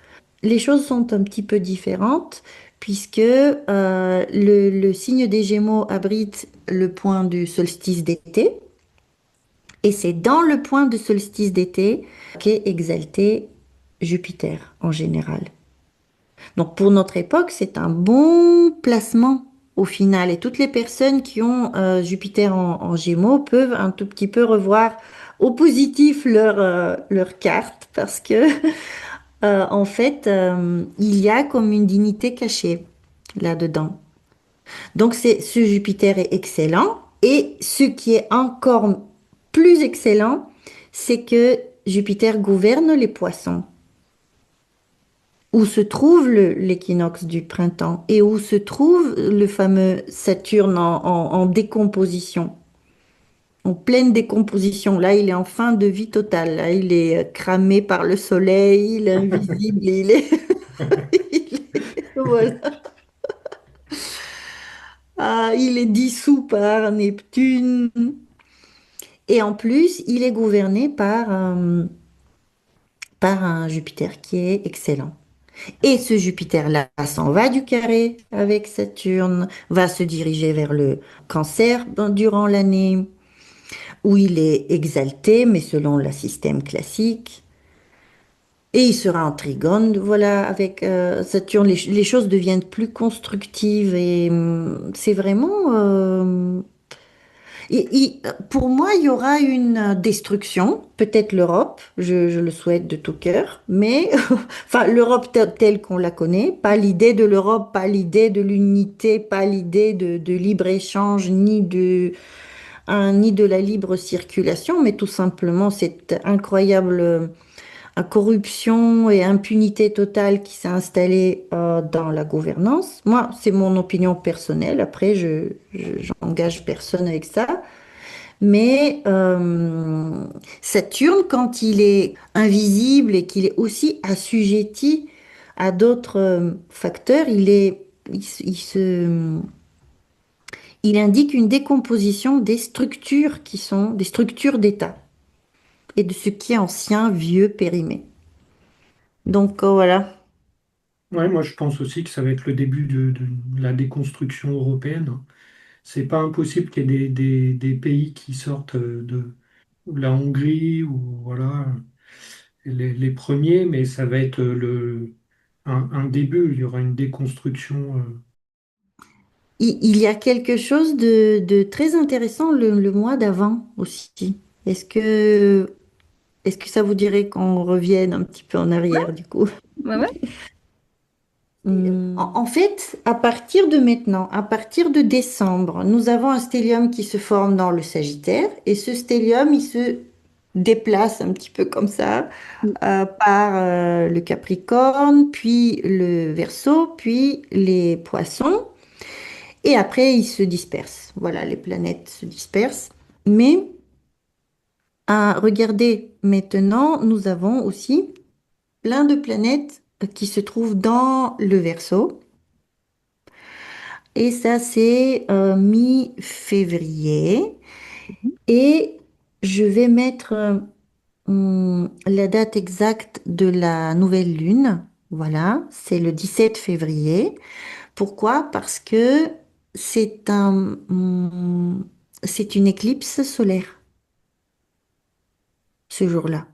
les choses sont un petit peu différentes puisque le signe des Gémeaux abrite le point du solstice d'été. Et c'est dans le point de solstice d'été qu'est exalté Jupiter en général. Donc pour notre époque, c'est un bon placement au final. Et toutes les personnes qui ont Jupiter en Gémeaux peuvent un tout petit peu revoir au positif leur carte parce que en fait, il y a comme une dignité cachée là-dedans. Donc ce Jupiter est excellent. Et ce qui est encore plus excellent, c'est que Jupiter gouverne les poissons, où se trouve l'équinoxe du printemps et où se trouve le fameux Saturne en décomposition, en pleine décomposition. Là, il est en fin de vie totale. Là, il est cramé par le soleil, il est invisible, il est... Voilà. Ah, il est dissous par Neptune. Et en plus, il est gouverné par un Jupiter qui est excellent. Et ce Jupiter-là s'en va du carré avec Saturne, va se diriger vers le Cancer durant l'année, où il est exalté, mais selon le système classique. Et il sera en trigone, voilà, avec Saturne. Les choses deviennent plus constructives et c'est vraiment pour moi, il y aura une destruction, peut-être l'Europe, je le souhaite de tout cœur, mais enfin l'Europe telle qu'on la connaît, pas l'idée de l'Europe, pas l'idée de l'unité, pas l'idée de libre-échange, ni de la libre circulation, mais tout simplement cette incroyable corruption et impunité totale qui s'est installée dans la gouvernance. Moi, c'est mon opinion personnelle, après j'engage personne avec ça. Mais Saturne, quand il est invisible et qu'il est aussi assujetti à d'autres facteurs, il il indique une décomposition des structures qui sont des structures d'État et de ce qui est ancien, vieux, périmé. Donc voilà. Ouais, moi je pense aussi que ça va être le début de la déconstruction européenne. C'est pas impossible qu'il y ait des pays qui sortent de la Hongrie ou voilà les premiers, mais ça va être un début. Il y aura une déconstruction. Il y a quelque chose de très intéressant le mois d'avant aussi. Est-ce que, est-ce que ça vous dirait qu'on revienne un petit peu en arrière du coup? Ouais, ouais. En fait, à partir de maintenant, à partir de décembre, nous avons un stellium qui se forme dans le Sagittaire et ce stellium, il se déplace un petit peu comme ça par le Capricorne, puis le Verseau, puis les Poissons et après il se disperse. Voilà, les planètes se dispersent. Mais regardez, maintenant, nous avons aussi plein de planètes qui se trouvent dans le Verseau. Et ça, c'est mi-février. Et je vais mettre la date exacte de la nouvelle lune. Voilà, c'est le 17 février. Pourquoi? Parce que c'est une éclipse solaire ce jour-là.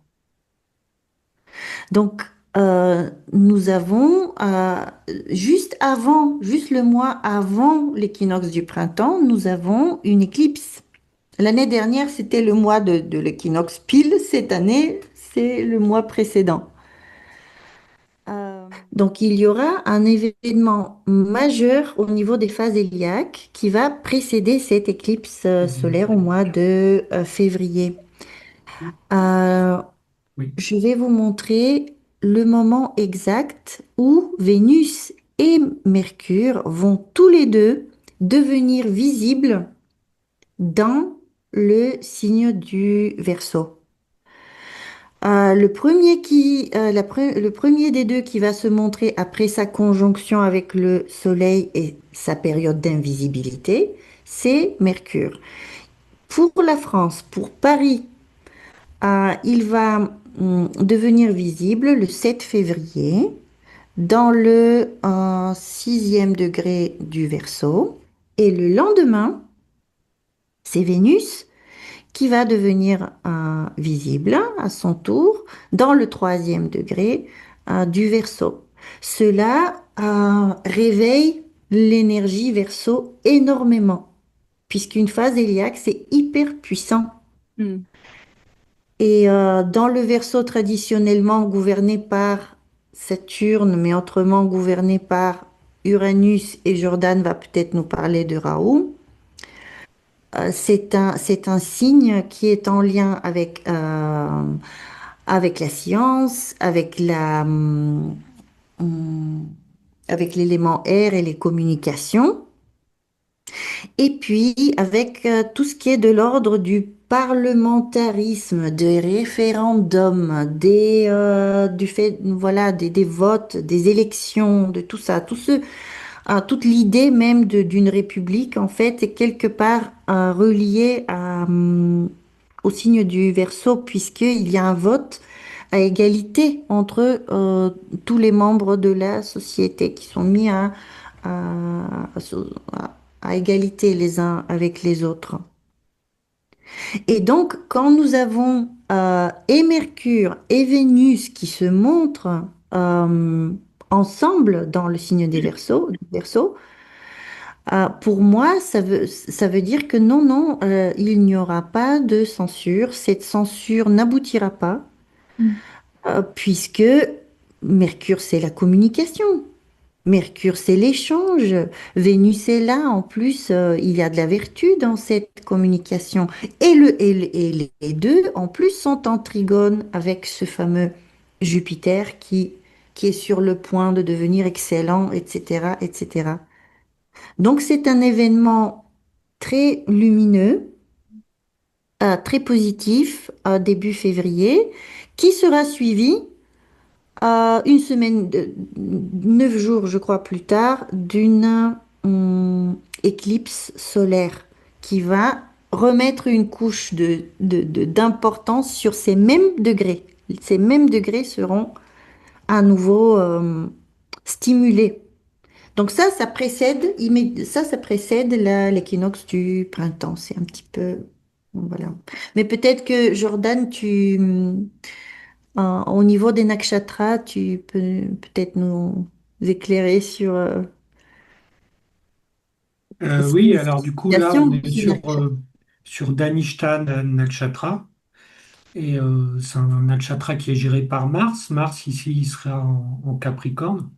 Donc, nous avons juste le mois avant l'équinoxe du printemps, nous avons une éclipse. L'année dernière, c'était le mois de l'équinoxe pile. Cette année, c'est le mois précédent. Donc, il y aura un événement majeur au niveau des phases héliaques qui va précéder cette éclipse solaire au mois de février. Euh, Oui. je vais vous montrer le moment exact où Vénus et Mercure vont tous les deux devenir visibles dans le signe du Verseau. Le premier des deux qui va se montrer après sa conjonction avec le Soleil et sa période d'invisibilité, c'est Mercure. Pour la France, pour Paris, il va devenir visible le 7 février dans le 6e degré du Verseau. Et le lendemain, c'est Vénus qui va devenir visible à son tour dans le 3e degré du Verseau. Cela réveille l'énergie Verseau énormément, puisqu'une phase héliaque, c'est hyper puissant. Mm. Et dans le Verseau traditionnellement gouverné par Saturne, mais autrement gouverné par Uranus, et Jordan va peut-être nous parler de Raoult. C'est un signe qui est en lien avec la science, avec l'élément air et les communications, et puis avec tout ce qui est de l'ordre du parlementarisme, des référendums, du fait, voilà, des votes, des élections, de tout ça, toute l'idée même d'une république, en fait, est quelque part reliée au signe du Verseau, puisqu'il y a un vote à égalité entre tous les membres de la société qui sont mis à, à égalité les uns avec les autres. Et donc, quand nous avons et Mercure et Vénus qui se montrent ensemble dans le signe des Verseaux, pour moi, ça veut dire que non, non, il n'y aura pas de censure. Cette censure n'aboutira pas, Mm. puisque Mercure, c'est la communication. Mercure, c'est l'échange. Vénus est là. En plus, il y a de la vertu dans cette communication. Et les deux, en plus, sont en trigone avec ce fameux Jupiter qui est sur le point de devenir excellent, etc., etc. Donc, c'est un événement très lumineux, très positif, début février, qui sera suivi une semaine, 9 jours, je crois, plus tard, d'une éclipse solaire qui va remettre une couche d'importance sur ces mêmes degrés. Ces mêmes degrés seront à nouveau stimulés. Donc ça précède l'équinoxe du printemps. C'est un petit peu, voilà. Mais peut-être que Jordan, au niveau des nakshatras, tu peux peut-être nous éclairer sur les Oui, alors du coup là significations on de est ce nakshatra. sur Dhanishta Nakshatra et c'est un nakshatra qui est géré par Mars. Mars ici il sera en Capricorne.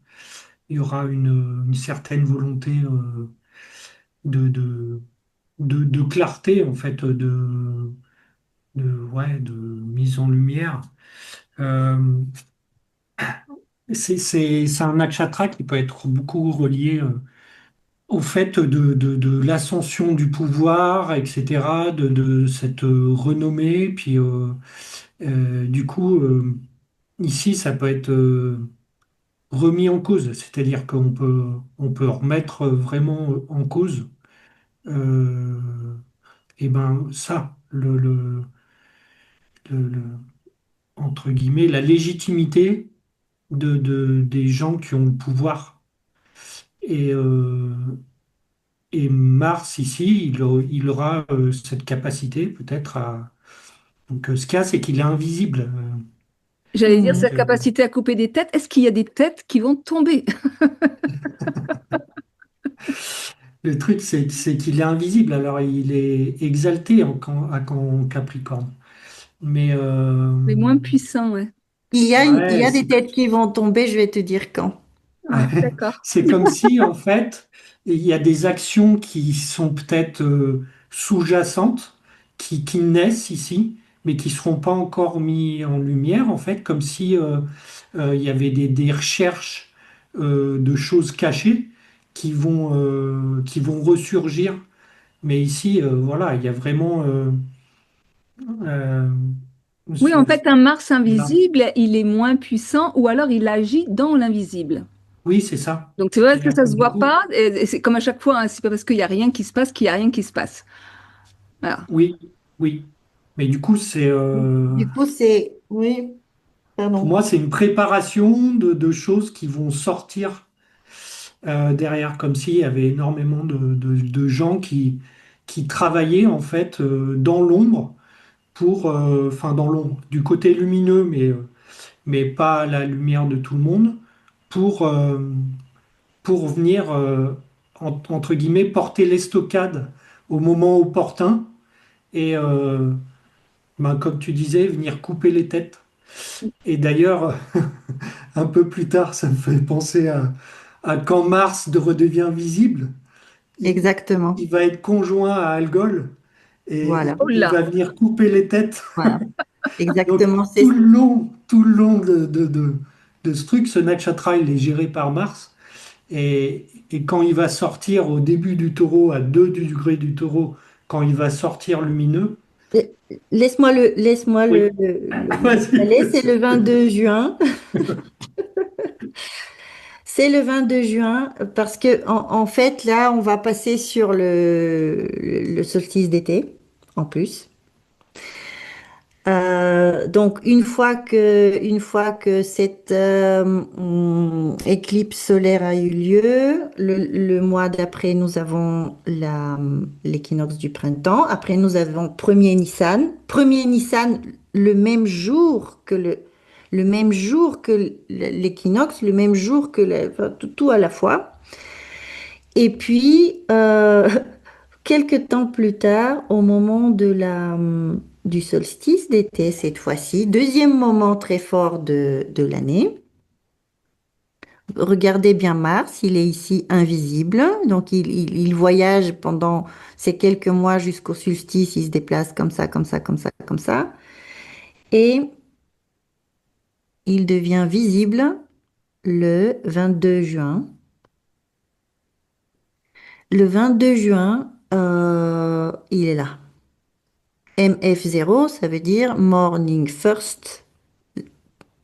Il y aura une certaine volonté de, de, de clarté en fait ouais, de mise en lumière. Euh, c'est un nakshatra qui peut être beaucoup relié au fait de l'ascension du pouvoir, etc., de cette renommée. Puis du coup, ici, ça peut être remis en cause, c'est-à-dire on peut remettre vraiment en cause, euh, et ben ça, le- entre guillemets, la légitimité des gens qui ont le pouvoir. Et, et Mars, ici, il aura cette capacité peut-être à... Donc ce qu'il y a, c'est qu'il est invisible. J'allais dire Mhm. sa capacité à couper des têtes. Est-ce qu'il y a des têtes qui vont tomber? Le truc, c'est qu'il est invisible, alors il est exalté en Capricorne. Mais Mais moins puissants, ouais. Il y ouais, a des têtes qui vont tomber, je vais te dire quand. Ouais, d'accord. c'est comme si, en fait, il y a des actions qui sont peut-être sous-jacentes, qui naissent ici, mais qui ne seront pas encore mis en lumière, en fait, comme si il y avait des recherches de choses cachées qui vont ressurgir. Mais ici, voilà, il y a vraiment euh, Oui, en ce- fait, un Mars là. invisible, il est moins puissant ou alors il agit dans l'invisible. Oui, c'est ça. Donc, tu vois, est-ce que C'est-à-dire ça que se du voit coup, pas? Et c'est comme à chaque fois, hein, c'est pas parce qu'il y a rien qui se passe qu'il y a rien qui se passe. Voilà. oui, oui. Mais du coup, Du coup, oui, pour pardon. moi, c'est une préparation de choses qui vont sortir derrière, comme s'il y avait énormément de gens qui travaillaient en fait dans l'ombre enfin dans l'ombre, du côté lumineux, mais pas à la lumière de tout le monde, pour, euh, pour venir, entre guillemets, porter l'estocade au moment opportun et, ben, comme tu disais, venir couper les têtes. Et d'ailleurs, un peu plus tard, ça me fait penser à quand Mars redevient visible, il, Exactement. il va être conjoint à Algol Voilà, et Oh il là! va venir couper les têtes. voilà. Donc Exactement. C'est tout le long de ce truc, ce nakshatra, il est géré par Mars. Et quand il va sortir au début du taureau, à 2 degrés du taureau, quand il va sortir lumineux, laisse-moi oui, le vas-y, décaler. C'est vas-y. le 22 juin. C'est le 22 juin parce que en fait, là, on va passer sur le solstice d'été en plus. Donc une fois que cette éclipse solaire a eu lieu, le mois d'après, nous avons l'équinoxe du printemps. Après, nous avons premier Nissan. Premier Nissan, le même jour que le même jour que l'équinoxe, le même jour que enfin, tout à la fois. Et puis, quelques temps plus tard, au moment du solstice d'été, cette fois-ci, deuxième moment très fort de l'année, regardez bien Mars, il est ici invisible, donc il voyage pendant ces quelques mois jusqu'au solstice, il se déplace comme ça, comme ça, comme ça, comme ça, et il devient visible le 22 juin. Le 22 juin, il est là. MF0, ça veut dire Morning First,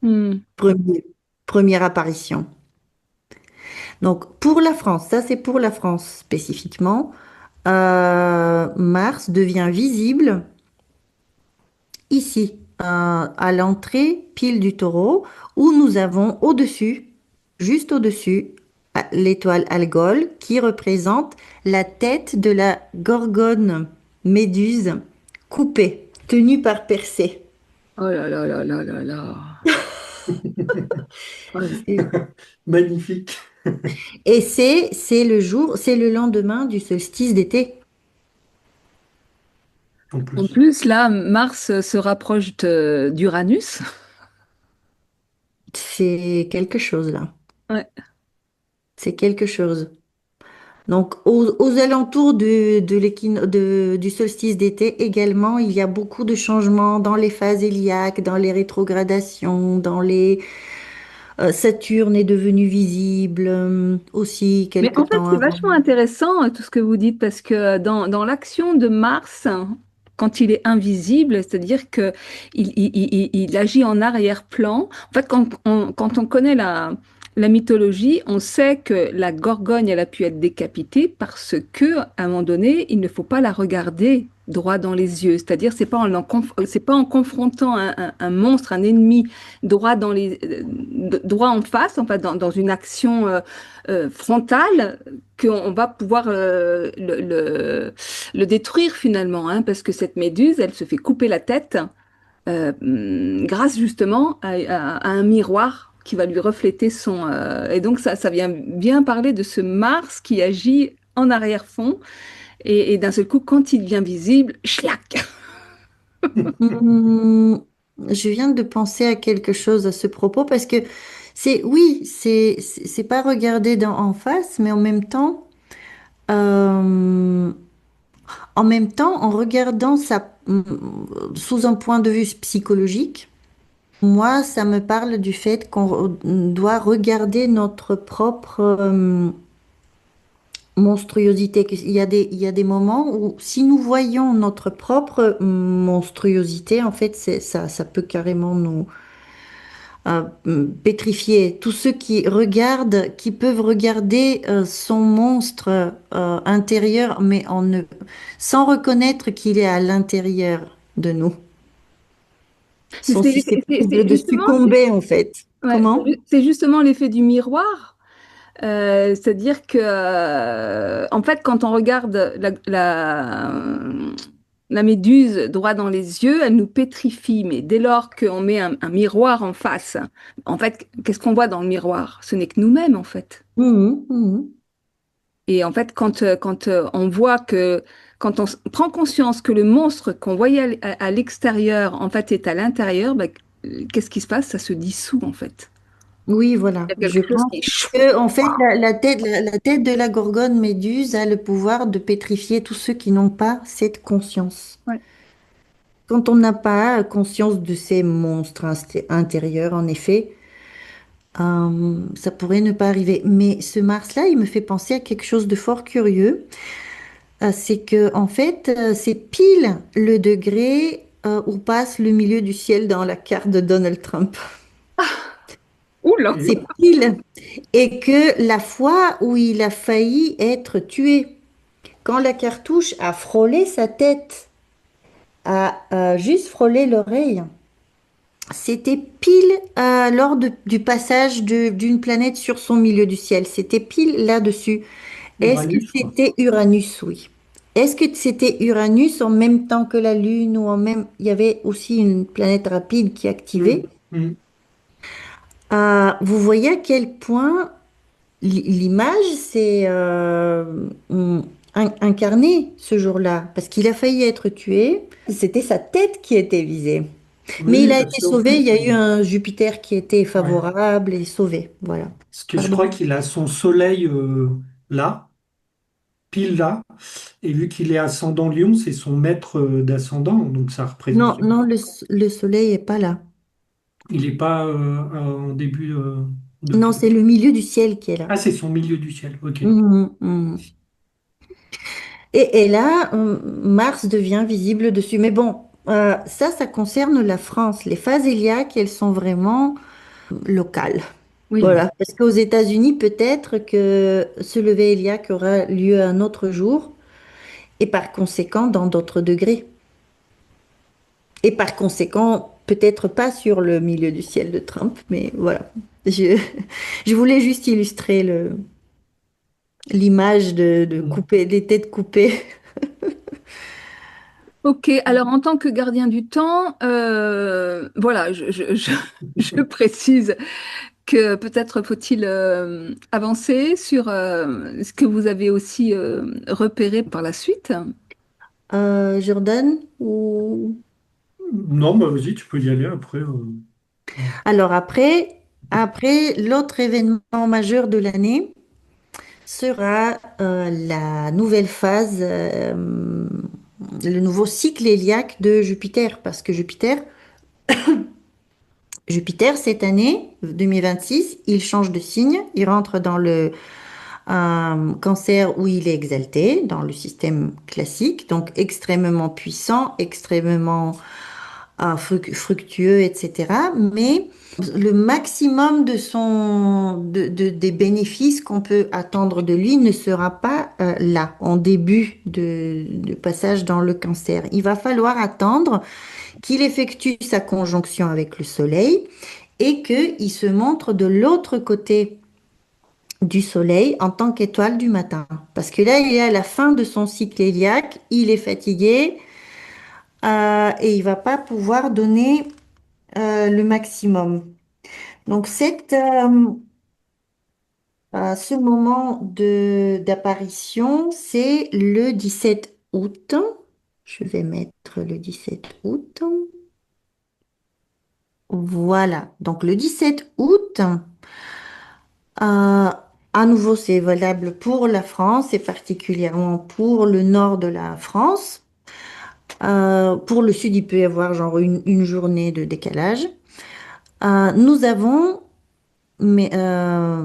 Hmm. premier- première apparition. Donc, pour la France, ça c'est pour la France spécifiquement, Mars devient visible ici, à l'entrée pile du taureau, où nous avons au-dessus, juste au-dessus, l'étoile Algol qui représente la tête de la gorgone méduse coupée, tenue par Persée. Oh là là là là là là. Ouais. Et Magnifique, c'est le jour, c'est le lendemain du solstice d'été. en En plus. plus, là, Mars se rapproche d'Uranus. C'est quelque chose là. Ouais. C'est quelque chose. Donc, aux alentours du solstice d'été également, il y a beaucoup de changements dans les phases héliaques, dans les rétrogradations, Saturne est devenu visible aussi Mais quelque en fait, temps c'est avant. vachement intéressant tout ce que vous dites parce que dans l'action de Mars, quand il est invisible, c'est-à-dire que il agit en arrière-plan. En fait, quand on connaît la mythologie, on sait que la Gorgone, elle a pu être décapitée parce que, à un moment donné, il ne faut pas la regarder droit dans les yeux. C'est-à-dire, c'est pas en confrontant un monstre, un ennemi droit en face, en fait, dans une action frontale qu'on va pouvoir le détruire finalement, hein, parce que cette méduse, elle se fait couper la tête grâce justement à un miroir qui va lui refléter son... et donc ça vient bien parler de ce Mars qui agit en arrière-fond et d'un seul coup, quand il devient visible, schlac! Hum, je viens de penser à quelque chose à ce propos parce que oui, c'est pas regarder en face, mais euh, en même temps, en regardant ça sous un point de vue psychologique, moi, ça me parle du fait qu'on doit regarder notre propre monstruosité. Il y a des moments où si nous voyons notre propre monstruosité, en fait, ça peut carrément nous pétrifier. Tous ceux qui regardent, qui peuvent regarder son monstre intérieur, mais sans reconnaître qu'il est à l'intérieur de nous, Mais sont susceptibles c'est de justement, succomber, en fait. ouais, Comment? c'est justement l'effet du miroir. C'est-à-dire que, en fait, quand on regarde la méduse droit dans les yeux, elle nous pétrifie. Mais dès lors qu'on met un miroir en face, en fait, qu'est-ce qu'on voit dans le miroir? Ce n'est que nous-mêmes, en fait. Mhm, mhm. Et en fait, on voit que, quand prend conscience que le monstre qu'on voyait à l'extérieur, en fait, est à l'intérieur, bah, qu'est-ce qui se passe? Ça se dissout, en fait. Oui, Il y voilà. a Je quelque chose pense qui... que, en fait, la tête de la gorgone méduse a le pouvoir de pétrifier tous ceux qui n'ont pas cette conscience. Ouais. Quand on n'a pas conscience de ces monstres intérieurs, en effet, ça pourrait ne pas arriver. Mais ce Mars-là, il me fait penser à quelque chose de fort curieux. C'est que, en fait, c'est pile le degré où passe le milieu du ciel dans la carte de Donald Trump. Oula! Et, C'est pile. Et que la fois où il a failli être tué, quand la cartouche a frôlé sa tête, a juste frôlé l'oreille, c'était pile lors du passage d'une planète sur son milieu du ciel. C'était pile là-dessus. Est-ce que Uranus, quoi. c'était Uranus? Oui. Est-ce que c'était Uranus en même temps que la Lune ou en même... Il y avait aussi une planète rapide qui activait. Mm, mm. Vous voyez à quel point l'image s'est incarnée ce jour-là, parce qu'il a failli être tué. C'était sa tête qui était visée. Oui, Mais il oui, a parce été qu'en sauvé, il y plus, a eu un Jupiter qui était ouais. favorable et sauvé. Voilà. Parce que je Pardon. crois qu'il a son soleil là, pile là, et vu qu'il est ascendant Lion, c'est son maître d'ascendant, donc ça représente. Non, non, le soleil est pas là. Il n'est pas en début de. Non, c'est le milieu du ciel qui est là. Ah, c'est son milieu du ciel, ok. Mhm, mhm. Et là, Mars devient visible dessus. Mais bon, ça concerne la France. Les phases héliaques, elles sont vraiment locales. Oui. Voilà, parce qu'aux États-Unis, peut-être que ce lever héliaque aura lieu un autre jour et par conséquent dans d'autres degrés. Et par conséquent, peut-être pas sur le milieu du ciel de Trump, mais voilà. Je, je voulais juste illustrer l'image de Mm. couper, des têtes coupées. Ok, alors en tant que gardien du temps, voilà, je précise que peut-être faut-il avancer sur ce que vous avez aussi repéré par la suite. Jordan ou... Non, bah vas-y, tu peux y aller après. Alors après, l'autre événement majeur de l'année sera la nouvelle phase, le nouveau cycle héliaque de Jupiter, parce que Jupiter, cette année, 2026, il change de signe, il rentre dans le Cancer où il est exalté, dans le système classique, donc extrêmement puissant, extrêmement fructueux, etc. Mais le maximum des bénéfices qu'on peut attendre de lui ne sera pas là, en début de passage dans le Cancer. Il va falloir attendre qu'il effectue sa conjonction avec le Soleil et qu'il se montre de l'autre côté du Soleil en tant qu'étoile du matin. Parce que là, il est à la fin de son cycle héliaque, il est fatigué et il va pas pouvoir donner le maximum. Donc, ce moment d'apparition, c'est le 17 août. Je vais mettre le 17 août. Voilà. Donc, le 17 août, à nouveau, c'est valable pour la France et particulièrement pour le nord de la France. Pour le sud, il peut y avoir genre une journée de décalage. Nous avons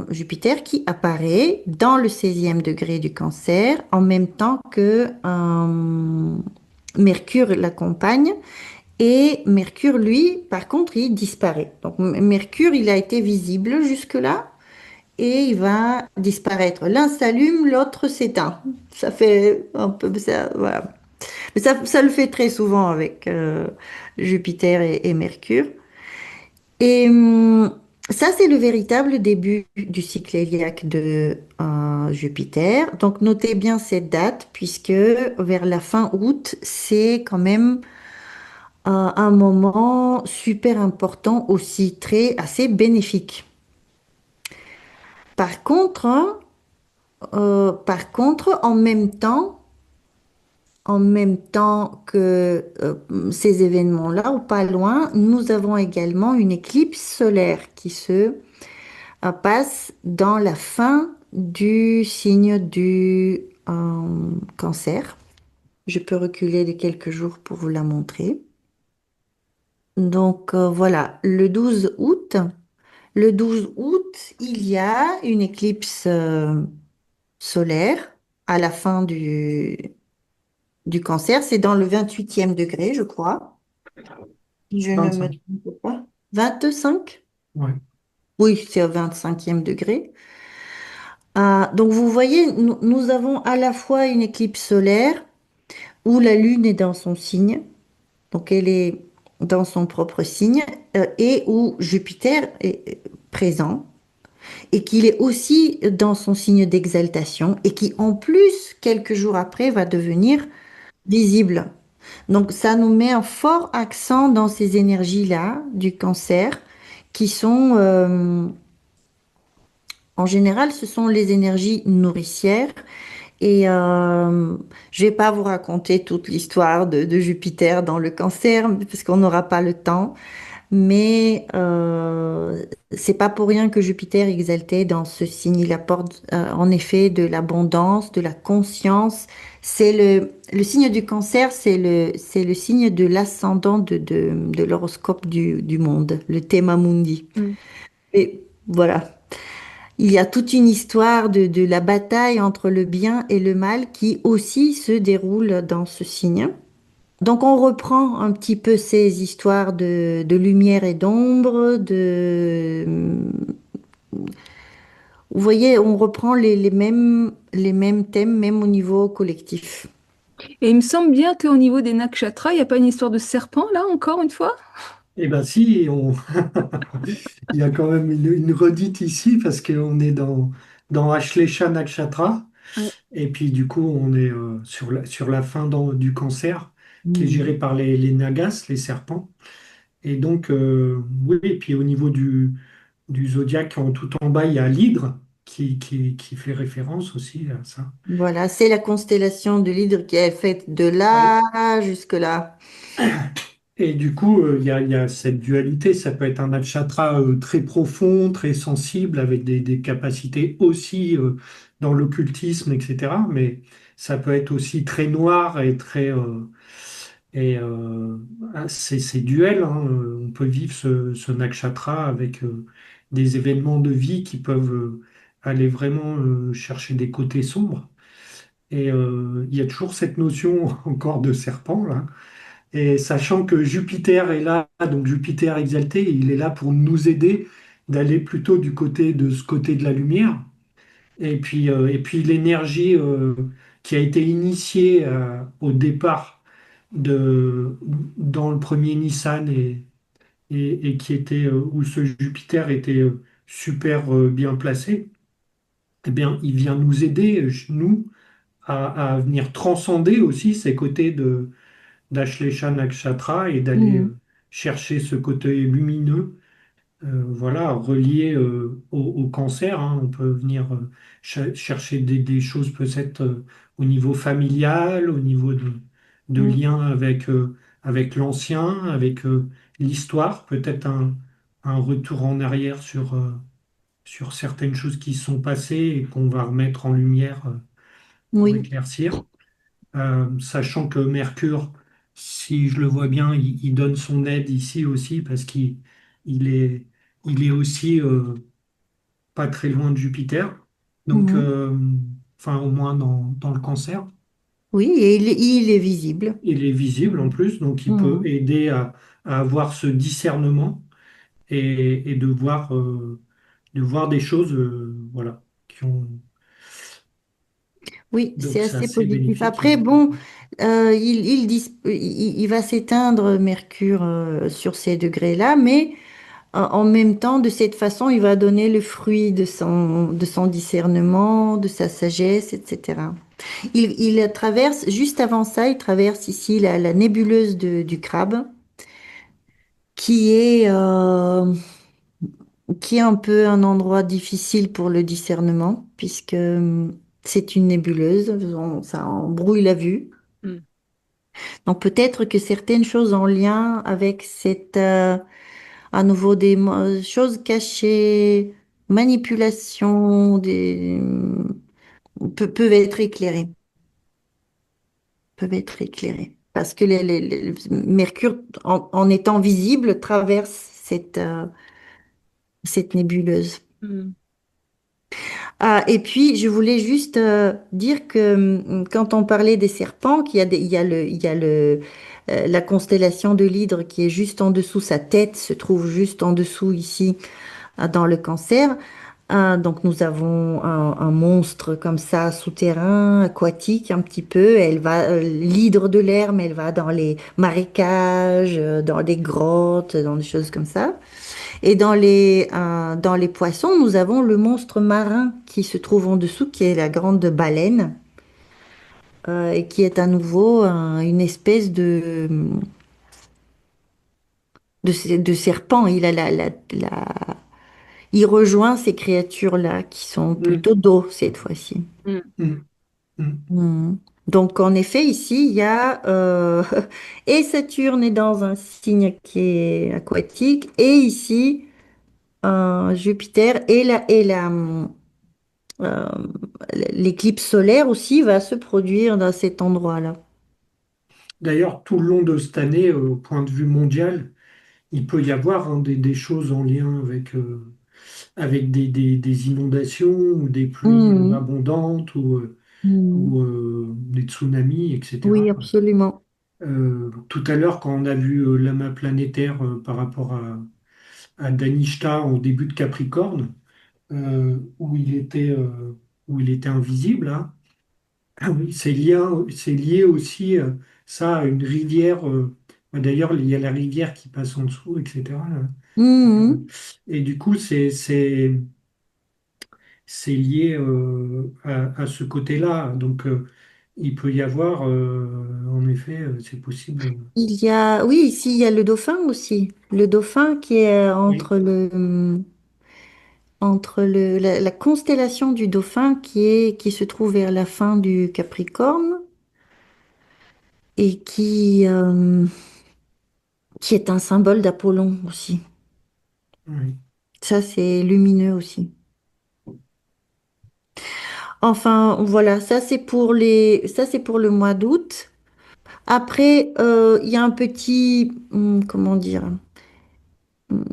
Jupiter qui apparaît dans le 16e degré du Cancer en même temps que Mercure l'accompagne. Et Mercure, lui, par contre, il disparaît. Donc Mercure, il a été visible jusque-là et il va disparaître. L'un s'allume, l'autre s'éteint. Ça fait un peu ça, voilà. Mais ça le fait très souvent avec Jupiter et Mercure. Et ça, c'est le véritable début du cycle héliaque de Jupiter. Donc, notez bien cette date, puisque vers la fin août, c'est quand même un moment super important, aussi très assez bénéfique. Par contre, en même temps que ces événements-là, ou pas loin, nous avons également une éclipse solaire qui se passe dans la fin du signe du Cancer. Je peux reculer de quelques jours pour vous la montrer. Donc voilà, le 12 août, il y a une éclipse solaire à la fin du Cancer. C'est dans le 28e degré, je crois. Si je ne me 25. trompe pas. 25? Ouais. Oui, c'est au 25e degré. Donc vous voyez, nous avons à la fois une éclipse solaire où la Lune est dans son signe, donc elle est dans son propre signe, et où Jupiter est présent, et qu'il est aussi dans son signe d'exaltation, et qui en plus, quelques jours après, va devenir visible. Donc ça nous met un fort accent dans ces énergies-là du Cancer, qui sont, en général, ce sont les énergies nourricières. Et je vais pas vous raconter toute l'histoire de Jupiter dans le Cancer parce qu'on n'aura pas le temps. Mais c'est pas pour rien que Jupiter exalté dans ce signe, il apporte en effet de l'abondance, de la conscience. C'est le signe du Cancer, c'est le signe de l'ascendant de l'horoscope du monde, le Thema Mundi. Mm. Et voilà. Il y a toute une histoire de la bataille entre le bien et le mal qui aussi se déroule dans ce signe. Donc on reprend un petit peu ces histoires de lumière et d'ombre, Vous voyez, on reprend les mêmes thèmes, même au niveau collectif. Et il me semble bien qu'au niveau des nakshatras, il n'y a pas une histoire de serpent, là, encore une fois? Eh ben si, il y a quand même une redite ici parce qu'on est dans Ashlesha Nakshatra. Ouais. Et puis du coup, on est sur la fin du cancer qui est Hmm. géré par les Nagas, les serpents. Et donc, oui, et puis au niveau du zodiaque, tout en bas, il y a l'hydre qui fait référence aussi à ça. Voilà, c'est la constellation de l'Hydre qui est faite de Oui. là jusque-là. Et du coup, il y a cette dualité. Ça peut être un nakshatra très profond, très sensible, avec des capacités aussi dans l'occultisme, etc. Mais ça peut être aussi très noir et très... c'est duel, hein. On peut vivre ce nakshatra avec des événements de vie qui peuvent aller vraiment chercher des côtés sombres. Et il y a toujours cette notion encore de serpent, là. Et sachant que Jupiter est là, donc Jupiter exalté, il est là pour nous aider d'aller plutôt du côté de ce côté de la lumière. Et puis l'énergie qui a été initiée au départ dans le premier Nissan et qui était où ce Jupiter était super bien placé, eh bien, il vient nous aider, nous, à venir transcender aussi ces côtés d'Ashlesha Nakshatra et d'aller Mhm. chercher ce côté lumineux, voilà, relié au cancer, hein. On peut venir chercher des choses peut-être au niveau familial, au niveau de Mhm. lien avec l'ancien, avec l'histoire, peut-être un retour en arrière sur certaines choses qui sont passées et qu'on va remettre en lumière pour Oui, éclaircir. Sachant que Mercure, si je le vois bien, il donne son aide ici aussi parce il est, il est aussi pas très loin de Jupiter. Donc, Mhm. enfin, au moins dans le cancer. Oui, et il est visible. Il est visible en plus, donc il peut Mhm. aider à avoir ce discernement et de voir des choses, voilà, qui ont. Oui, c'est Donc, c'est assez assez positif. bénéfique. Après, bon, il va s'éteindre, Mercure, sur ces degrés-là, mais en même temps, de cette façon, il va donner le fruit de son discernement, de sa sagesse, etc. Il traverse, juste avant ça, il traverse ici la nébuleuse du crabe, qui est, euh, qui est un peu un endroit difficile pour le discernement, puisque c'est une nébuleuse, ça embrouille la vue. Mm. Donc peut-être que certaines choses en lien avec à nouveau choses cachées, manipulation, peuvent être éclairées, peuvent être éclairées. Parce que Mercure, en étant visible, traverse cette nébuleuse. Mm. Ah, et puis, je voulais juste dire que quand on parlait des serpents, il y a la constellation de l'Hydre qui est juste en dessous, sa tête se trouve juste en dessous ici, dans le Cancer. Donc, nous avons un monstre comme ça, souterrain, aquatique un petit peu. L'Hydre de l'air, mais elle va dans les marécages, dans les grottes, dans des choses comme ça. Et dans les poissons, nous avons le monstre marin qui se trouve en dessous, qui est la grande baleine, et qui est à nouveau une espèce de serpent. Il rejoint ces créatures-là qui sont Mm, plutôt d'eau cette fois-ci. Mm. mm, mm. Mhm. Donc, en effet, ici, il y a et Saturne est dans un signe qui est aquatique, et ici, Jupiter Euh, l'éclipse solaire aussi va se produire dans cet endroit-là. D'ailleurs, tout le long de cette année, au point de vue mondial, il peut y avoir hein, des choses en lien avec des inondations ou des pluies Mhm. abondantes ou Mhm. des tsunamis, Oui, etc. absolument. Tout à l'heure, quand on a vu l'amas planétaire par rapport à Danishta au début de Capricorne, où il était invisible, hein. Ah oui, c'est lié aussi ça à une rivière. D'ailleurs, il y a la rivière qui passe en dessous, etc. Euh, Mhm. et du coup, c'est lié à ce côté-là. Donc, il peut y avoir, en effet, c'est possible. Il y a, oui, ici, il y a le dauphin aussi. Le dauphin qui est Oui, entre la constellation du dauphin qui se trouve vers la fin du Capricorne et qui est un symbole d'Apollon aussi. oui. Ça, c'est lumineux aussi. Enfin, voilà, ça, c'est pour le mois d'août. Après, il y a un petit, comment dire,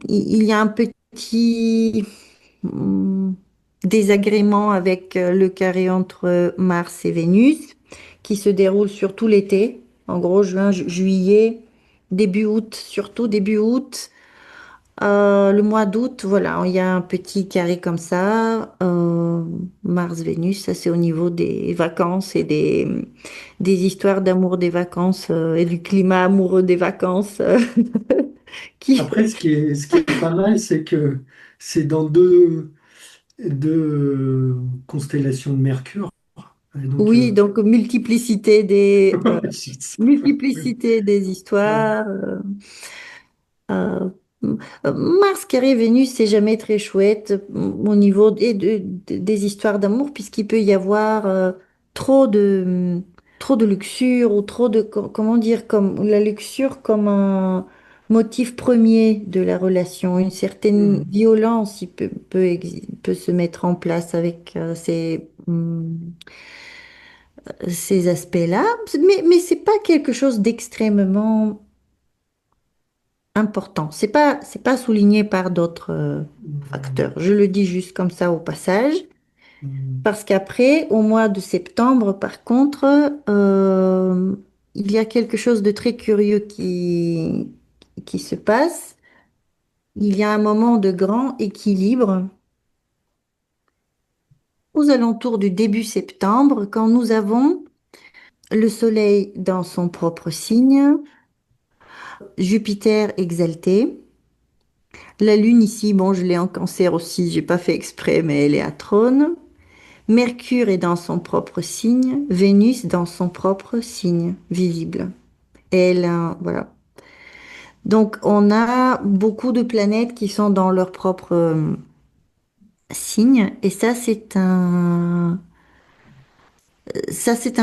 il y a un petit désagrément avec le carré entre Mars et Vénus qui se déroule sur tout l'été. En gros, juin, juillet, début août, surtout début août. Le mois d'août, voilà, il y a un petit carré comme ça. Mars-Vénus, ça c'est au niveau des vacances et des histoires d'amour des vacances et du climat amoureux des vacances qui... Après, ce qui est pas mal, c'est que c'est dans deux constellations de Mercure. Et donc, Oui, donc c'est ça. Oui. multiplicité des Ouais. histoires. Euh, Mars carré Vénus, c'est jamais très chouette au niveau des histoires d'amour, puisqu'il peut y avoir trop de luxure ou trop de, comment dire, comme la luxure comme un motif premier de la relation. Une certaine Mhm. violence peut se mettre en place avec ces aspects-là, mais c'est pas quelque chose d'extrêmement important. C'est pas souligné par d'autres facteurs. Mhm. Je le dis juste comme ça au passage, Mhm. parce qu'après, au mois de septembre, par contre, il y a quelque chose de très curieux qui se passe. Il y a un moment de grand équilibre aux alentours du début septembre, quand nous avons le Soleil dans son propre signe, Jupiter exalté. La Lune ici, bon, je l'ai en Cancer aussi, j'ai pas fait exprès, mais elle est à trône. Mercure est dans son propre signe, Vénus dans son propre signe visible. Voilà. Donc, on a beaucoup de planètes qui sont dans leur propre signe, et ça, c'est un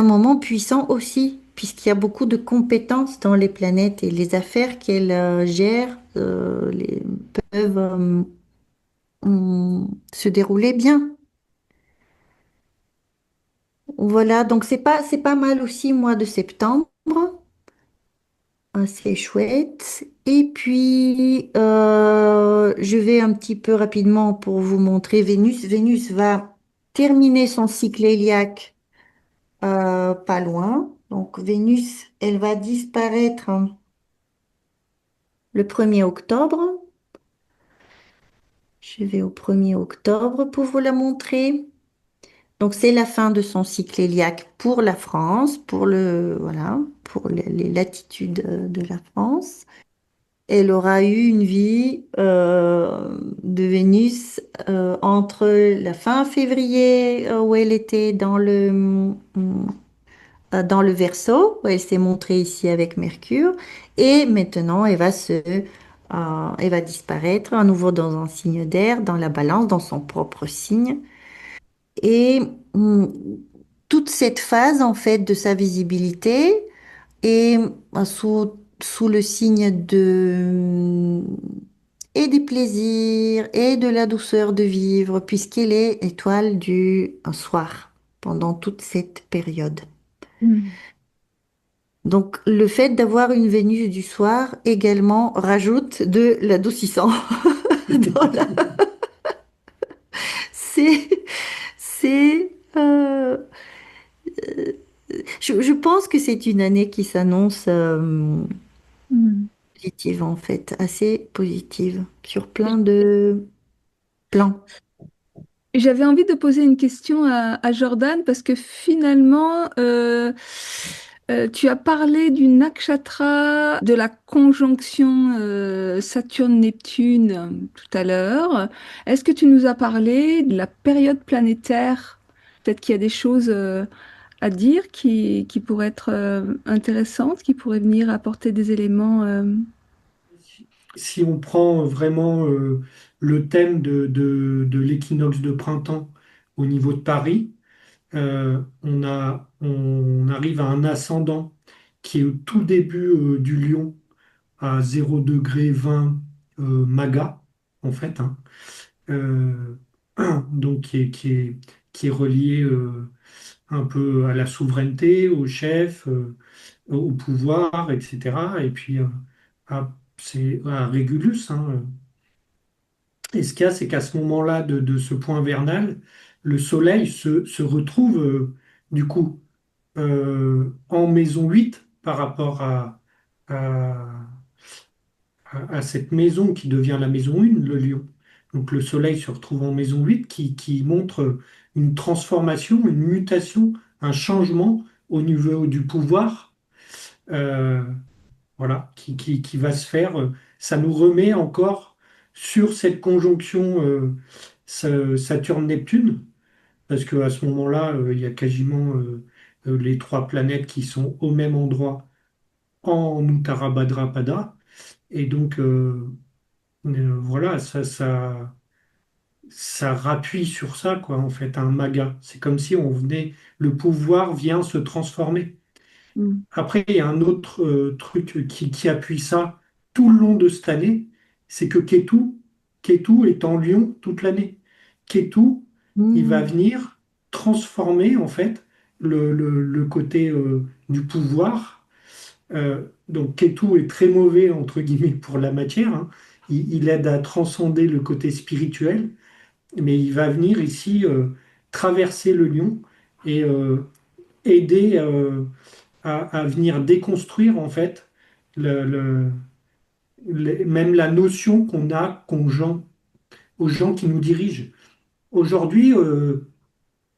moment puissant aussi, puisqu'il y a beaucoup de compétences dans les planètes et les affaires qu'elles gèrent peuvent se dérouler bien. Voilà, donc c'est pas mal aussi, mois de septembre. C'est chouette. Et puis, je vais un petit peu rapidement pour vous montrer Vénus. Vénus va terminer son cycle héliaque pas loin. Donc, Vénus, elle va disparaître le 1er octobre. Je vais au 1er octobre pour vous la montrer. Donc, c'est la fin de son cycle héliaque pour la France, voilà, pour les latitudes de la France. Elle aura eu une vie de Vénus entre la fin février où elle était dans le Verseau, où elle s'est montrée ici avec Mercure, et maintenant elle va disparaître à nouveau dans un signe d'air, dans la Balance, dans son propre signe. Et toute cette phase en fait de sa visibilité est sous le signe et des plaisirs et de la douceur de vivre, puisqu'elle est étoile du soir pendant toute cette période. Mm. Donc, le fait d'avoir une Vénus du soir également rajoute de l'adoucissant. dans la- C'est, c'est, je pense que c'est une année qui s'annonce Mm. positive en fait, assez positive sur plein de plans. J'avais envie de poser une question à Jordan parce que finalement, tu as parlé du nakshatra, de la conjonction Saturne-Neptune tout à l'heure. Est-ce que tu nous as parlé de la période planétaire? Peut-être qu'il y a des choses à dire qui pourraient être intéressantes, qui pourraient venir apporter des éléments. Si on prend vraiment le thème de l'équinoxe de printemps au niveau de Paris, on arrive à un ascendant qui est au tout début du Lion à 0 degré 20 Maga, en fait, hein. Euh, donc qui est relié un peu à la souveraineté, au chef, au pouvoir, etc. Et puis c'est à Régulus, hein. Et ce qu'il y a, c'est qu'à ce moment-là de ce point vernal, le Soleil se retrouve du coup en maison 8 par rapport à, à cette maison qui devient la maison 1, le Lion. Donc le Soleil se retrouve en maison 8 qui montre une transformation, une mutation, un changement au niveau du pouvoir. Euh, voilà, qui va se faire. Ça nous remet encore sur cette conjonction Saturne-Neptune, parce qu'à ce moment-là, il y a quasiment les trois planètes qui sont au même endroit en Uttara Bhadrapada. Et donc, voilà, ça rappuie sur ça, quoi, en fait, un maga. C'est comme si le pouvoir vient se transformer. Hmm. Après, il y a un autre truc qui appuie ça tout le long de cette année, c'est que Ketu est en Lion toute l'année. Ketu, il va Hmm. venir transformer en fait le côté du pouvoir. Donc Ketu est très mauvais entre guillemets pour la matière, hein. Il aide à transcender le côté spirituel, mais il va venir ici traverser le Lion et aider. À venir déconstruire en fait même la notion aux gens qui nous dirigent. Aujourd'hui,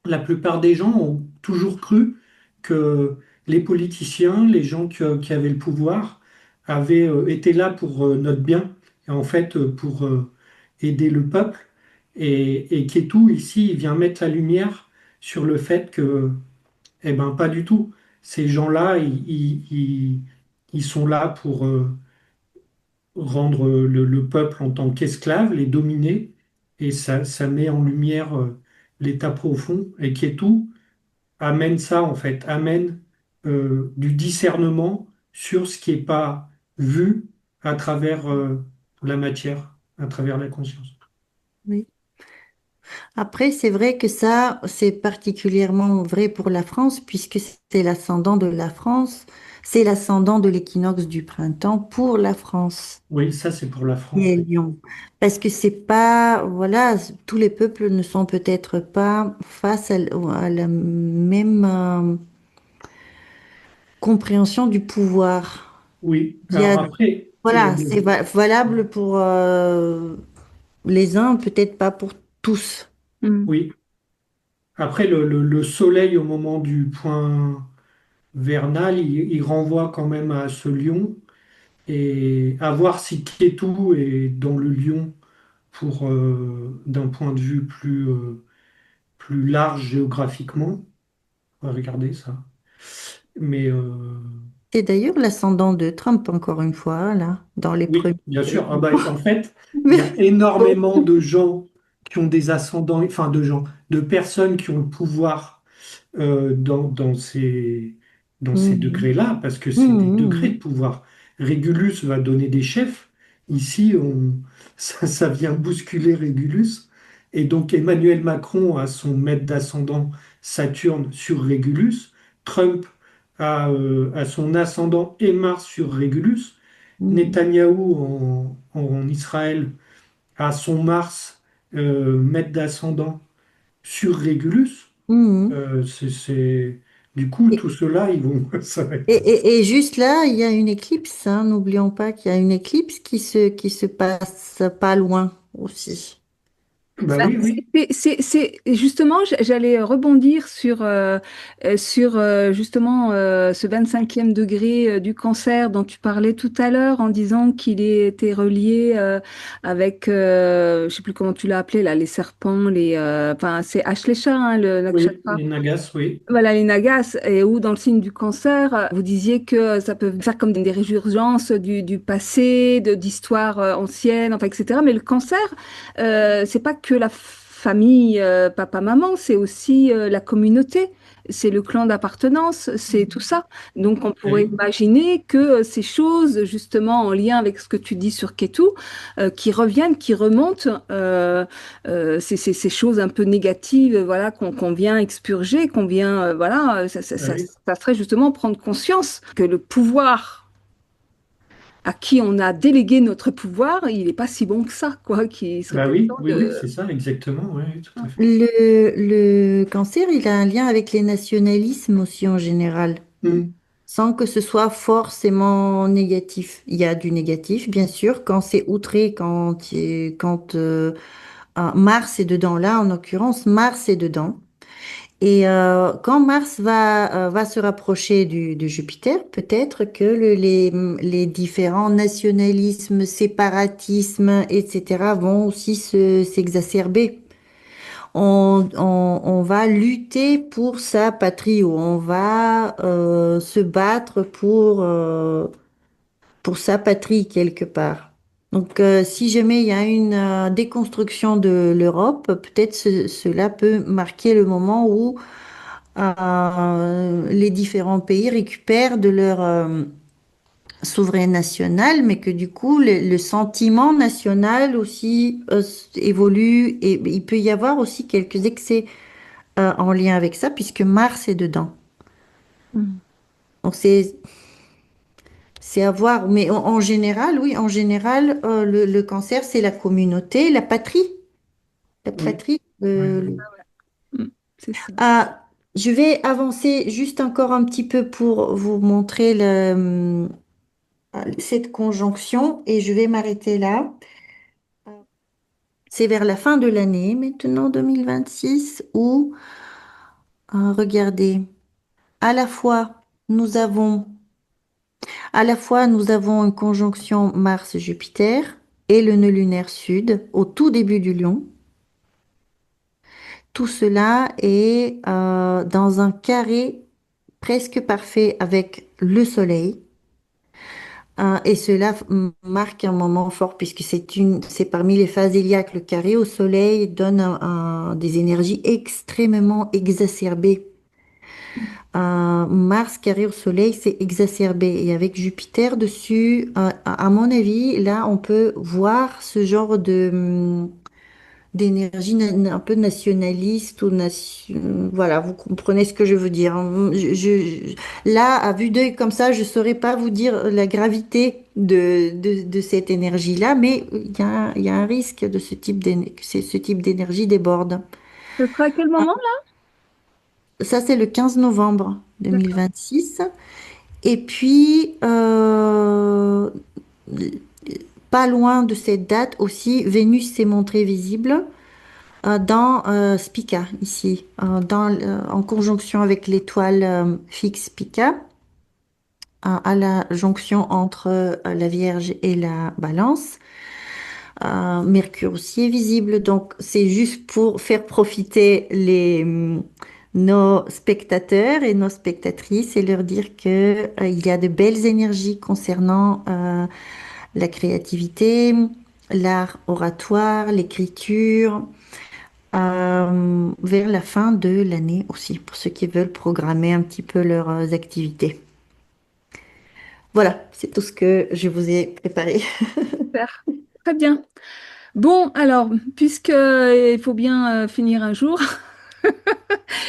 la plupart des gens ont toujours cru que les politiciens, les gens qui avaient le pouvoir, avaient été là pour notre bien, et en fait pour aider le peuple. Et Kétou, ici, il vient mettre la lumière sur le fait que eh ben, pas du tout. Ces gens-là, ils sont là pour rendre le peuple en tant qu'esclave, les dominer, et ça met en lumière l'état profond, et qui est tout, amène ça, en fait, amène du discernement sur ce qui n'est pas vu à travers la matière, à travers la conscience. Oui. Après, c'est vrai que ça, c'est particulièrement vrai pour la France, puisque c'est l'ascendant de la France, c'est l'ascendant de l'équinoxe du printemps pour la France Oui, ça, c'est pour la qui France, est oui. Lion. Parce que c'est pas, voilà, tous les peuples ne sont peut-être pas face à la même compréhension du pouvoir. Oui, Il y alors a, après, voilà, c'est valable pour les uns, peut-être pas pour tous. Hmm. oui. Après, le soleil, au moment du point vernal, il renvoie quand même à ce lion. Et à voir si Kétou est dans le lion pour, d'un point de vue plus large géographiquement. On va regarder ça. Mais C'est d'ailleurs l'ascendant de Trump, encore une fois, là, dans les premiers oui, bien sûr. Ah éléments. bah, en fait, il y a Mais bon. énormément de gens qui ont des ascendants, enfin de personnes qui ont le pouvoir dans ces Mhm. degrés-là, parce que c'est des degrés de Mhm. pouvoir. Régulus va donner des chefs. Ici, ça vient bousculer Régulus. Et donc Emmanuel Macron a son maître d'ascendant Saturne sur Régulus. Trump a son ascendant et Mars sur Régulus. Mhm. Netanyahou en Israël a son Mars maître d'ascendant sur Régulus. Mhm. Du coup, Et, tout cela, ils vont, ça va et- être. et juste là, il y a une éclipse, hein, n'oublions pas qu'il y a une éclipse qui se passe pas loin aussi. Bah Bah, oui, oui. justement, j'allais rebondir sur justement ce 25e degré du cancer dont tu parlais tout à l'heure en disant qu'il était relié avec, je sais plus comment tu l'as appelé là, les serpents, enfin c'est Ashlesha, hein, le Oui, nakshatra. les Nagas, oui. Voilà, les Nagas, et où dans le signe du cancer, vous disiez que ça peut faire comme des résurgences du passé, d'histoires anciennes, enfin, etc. Mais le cancer, c'est pas que la famille, papa-maman, c'est aussi la communauté, c'est le clan d'appartenance, c'est tout ça. Donc, on pourrait Oui, imaginer que ces choses, justement, en lien avec ce que tu dis sur Ketu, qui reviennent, qui remontent, ces choses un peu négatives, voilà, qu'on vient expurger, qu'on vient, voilà, oui. ça serait justement prendre conscience que le pouvoir à qui on a délégué notre pouvoir, il n'est pas si bon que ça, quoi, qu'il serait Bah peut-être oui, temps oui, oui, de... c'est ça, exactement. Oui, oui, tout à fait. Le cancer, il a un lien avec les nationalismes aussi en général, Mm. sans que ce soit forcément négatif. Il y a du négatif, bien sûr, quand c'est outré, quand Mars est dedans. Là, en l'occurrence, Mars est dedans. Et quand Mars va se rapprocher de Jupiter, peut-être que les différents nationalismes, séparatismes, etc., vont aussi s'exacerber. On va lutter pour sa patrie ou on va se battre pour sa patrie quelque part. Donc, si jamais il y a une déconstruction de l'Europe, peut-être cela peut marquer le moment où les différents pays récupèrent de leur souverain national, mais que du coup, le sentiment national aussi évolue et il peut y avoir aussi quelques excès en lien avec ça, puisque Mars est dedans. Mm. Donc, c'est à voir, mais en général, oui, en général, le cancer, c'est la communauté, la patrie. La Oui, patrie. oui, oui. Mm. C'est ça. Ah, je vais avancer juste encore un petit peu pour vous montrer cette conjonction et je vais m'arrêter là. C'est vers la fin de l'année, maintenant 2026, où, regardez, à la fois, nous avons, à la fois, nous avons une conjonction Mars-Jupiter et le nœud lunaire sud au tout début du Lion. Tout cela est dans un carré presque parfait avec le Soleil. Et cela marque un moment fort puisque c'est parmi les phases iliaques. Le carré au Soleil donne des énergies extrêmement exacerbées. Mars carré au Soleil, c'est exacerbé. Et avec Jupiter dessus, à mon avis, là, on peut voir ce genre d'énergie un peu nationaliste ou voilà, vous comprenez ce que je veux dire. Là, à vue d'œil comme ça, je ne saurais pas vous dire la gravité de cette énergie-là, mais il y a un risque de ce type d'énergie déborde. Ce sera à quel Ah, moment ça, c'est le 15 novembre là? 2026. Et puis, pas loin de cette date aussi, Vénus s'est montrée visible. Dans Spica, ici, en conjonction avec l'étoile fixe Spica, à la jonction entre la Vierge et la Balance. Mercure aussi est visible, donc c'est juste pour faire profiter nos spectateurs et nos spectatrices et leur dire que, il y a de belles énergies concernant la créativité, l'art oratoire, l'écriture vers la fin de l'année aussi, pour ceux qui veulent programmer un petit peu leurs activités. Voilà, c'est tout ce que je vous ai préparé. Super. Très bien. Bon, alors, puisque il faut bien finir un jour,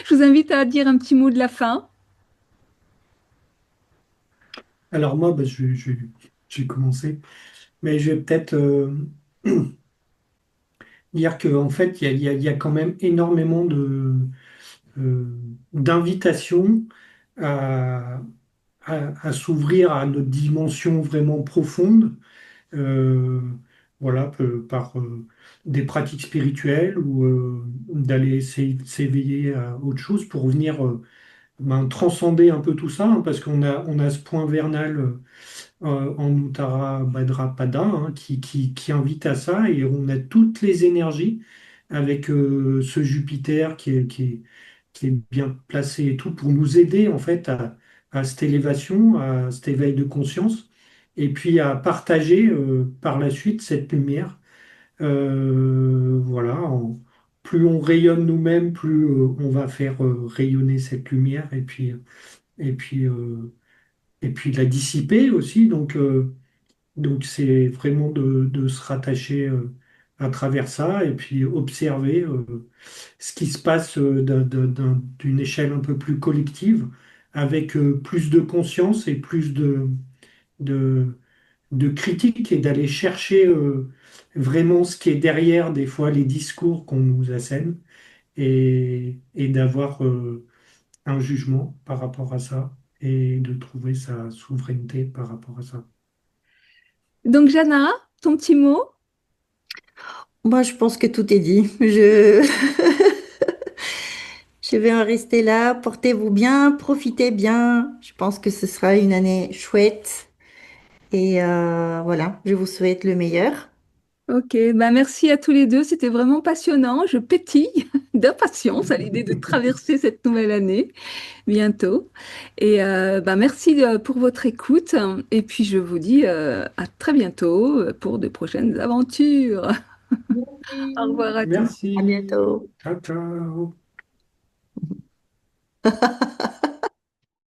je vous invite à dire un petit mot de la fin. Alors moi, bah, j'ai commencé, mais je vais peut-être dire qu'en fait, il y a quand même énormément euh, d'invitations à, à s'ouvrir à notre dimension vraiment profonde. Euh, voilà, par des pratiques spirituelles ou d'aller essayer de s'éveiller à autre chose pour venir transcender un peu tout ça, hein, parce qu'on a ce point vernal en Uttara Bhadra Pada, hein, qui invite à ça, et on a toutes les énergies avec ce Jupiter qui est bien placé et tout pour nous aider en fait à cette élévation, à cet éveil de conscience, et puis à partager par la suite cette lumière. Voilà, plus on rayonne nous-mêmes, plus on va faire rayonner cette lumière, et puis, euh, et puis la dissiper aussi. Donc c'est vraiment de se rattacher à travers ça, et puis observer ce qui se passe d'une échelle un peu plus collective, avec plus de conscience et plus de, de critique, et d'aller chercher vraiment ce qui est derrière des fois les discours qu'on nous assène, et d'avoir un jugement par rapport à ça, et de trouver sa souveraineté par rapport à ça. Donc, Jana, ton petit mot? Moi, je pense que tout est dit. Je vais en rester là. Portez-vous bien, profitez bien. Je pense que ce sera une année chouette. Et voilà, je vous souhaite le meilleur. Ok, bah merci à tous les deux, c'était vraiment passionnant. Je pétille d'impatience à l'idée de traverser cette nouvelle année bientôt. Et bah merci pour votre écoute. Et puis je vous dis à très bientôt pour de prochaines aventures. Au Merci. revoir à tous. À Merci. bientôt. Ciao, ciao.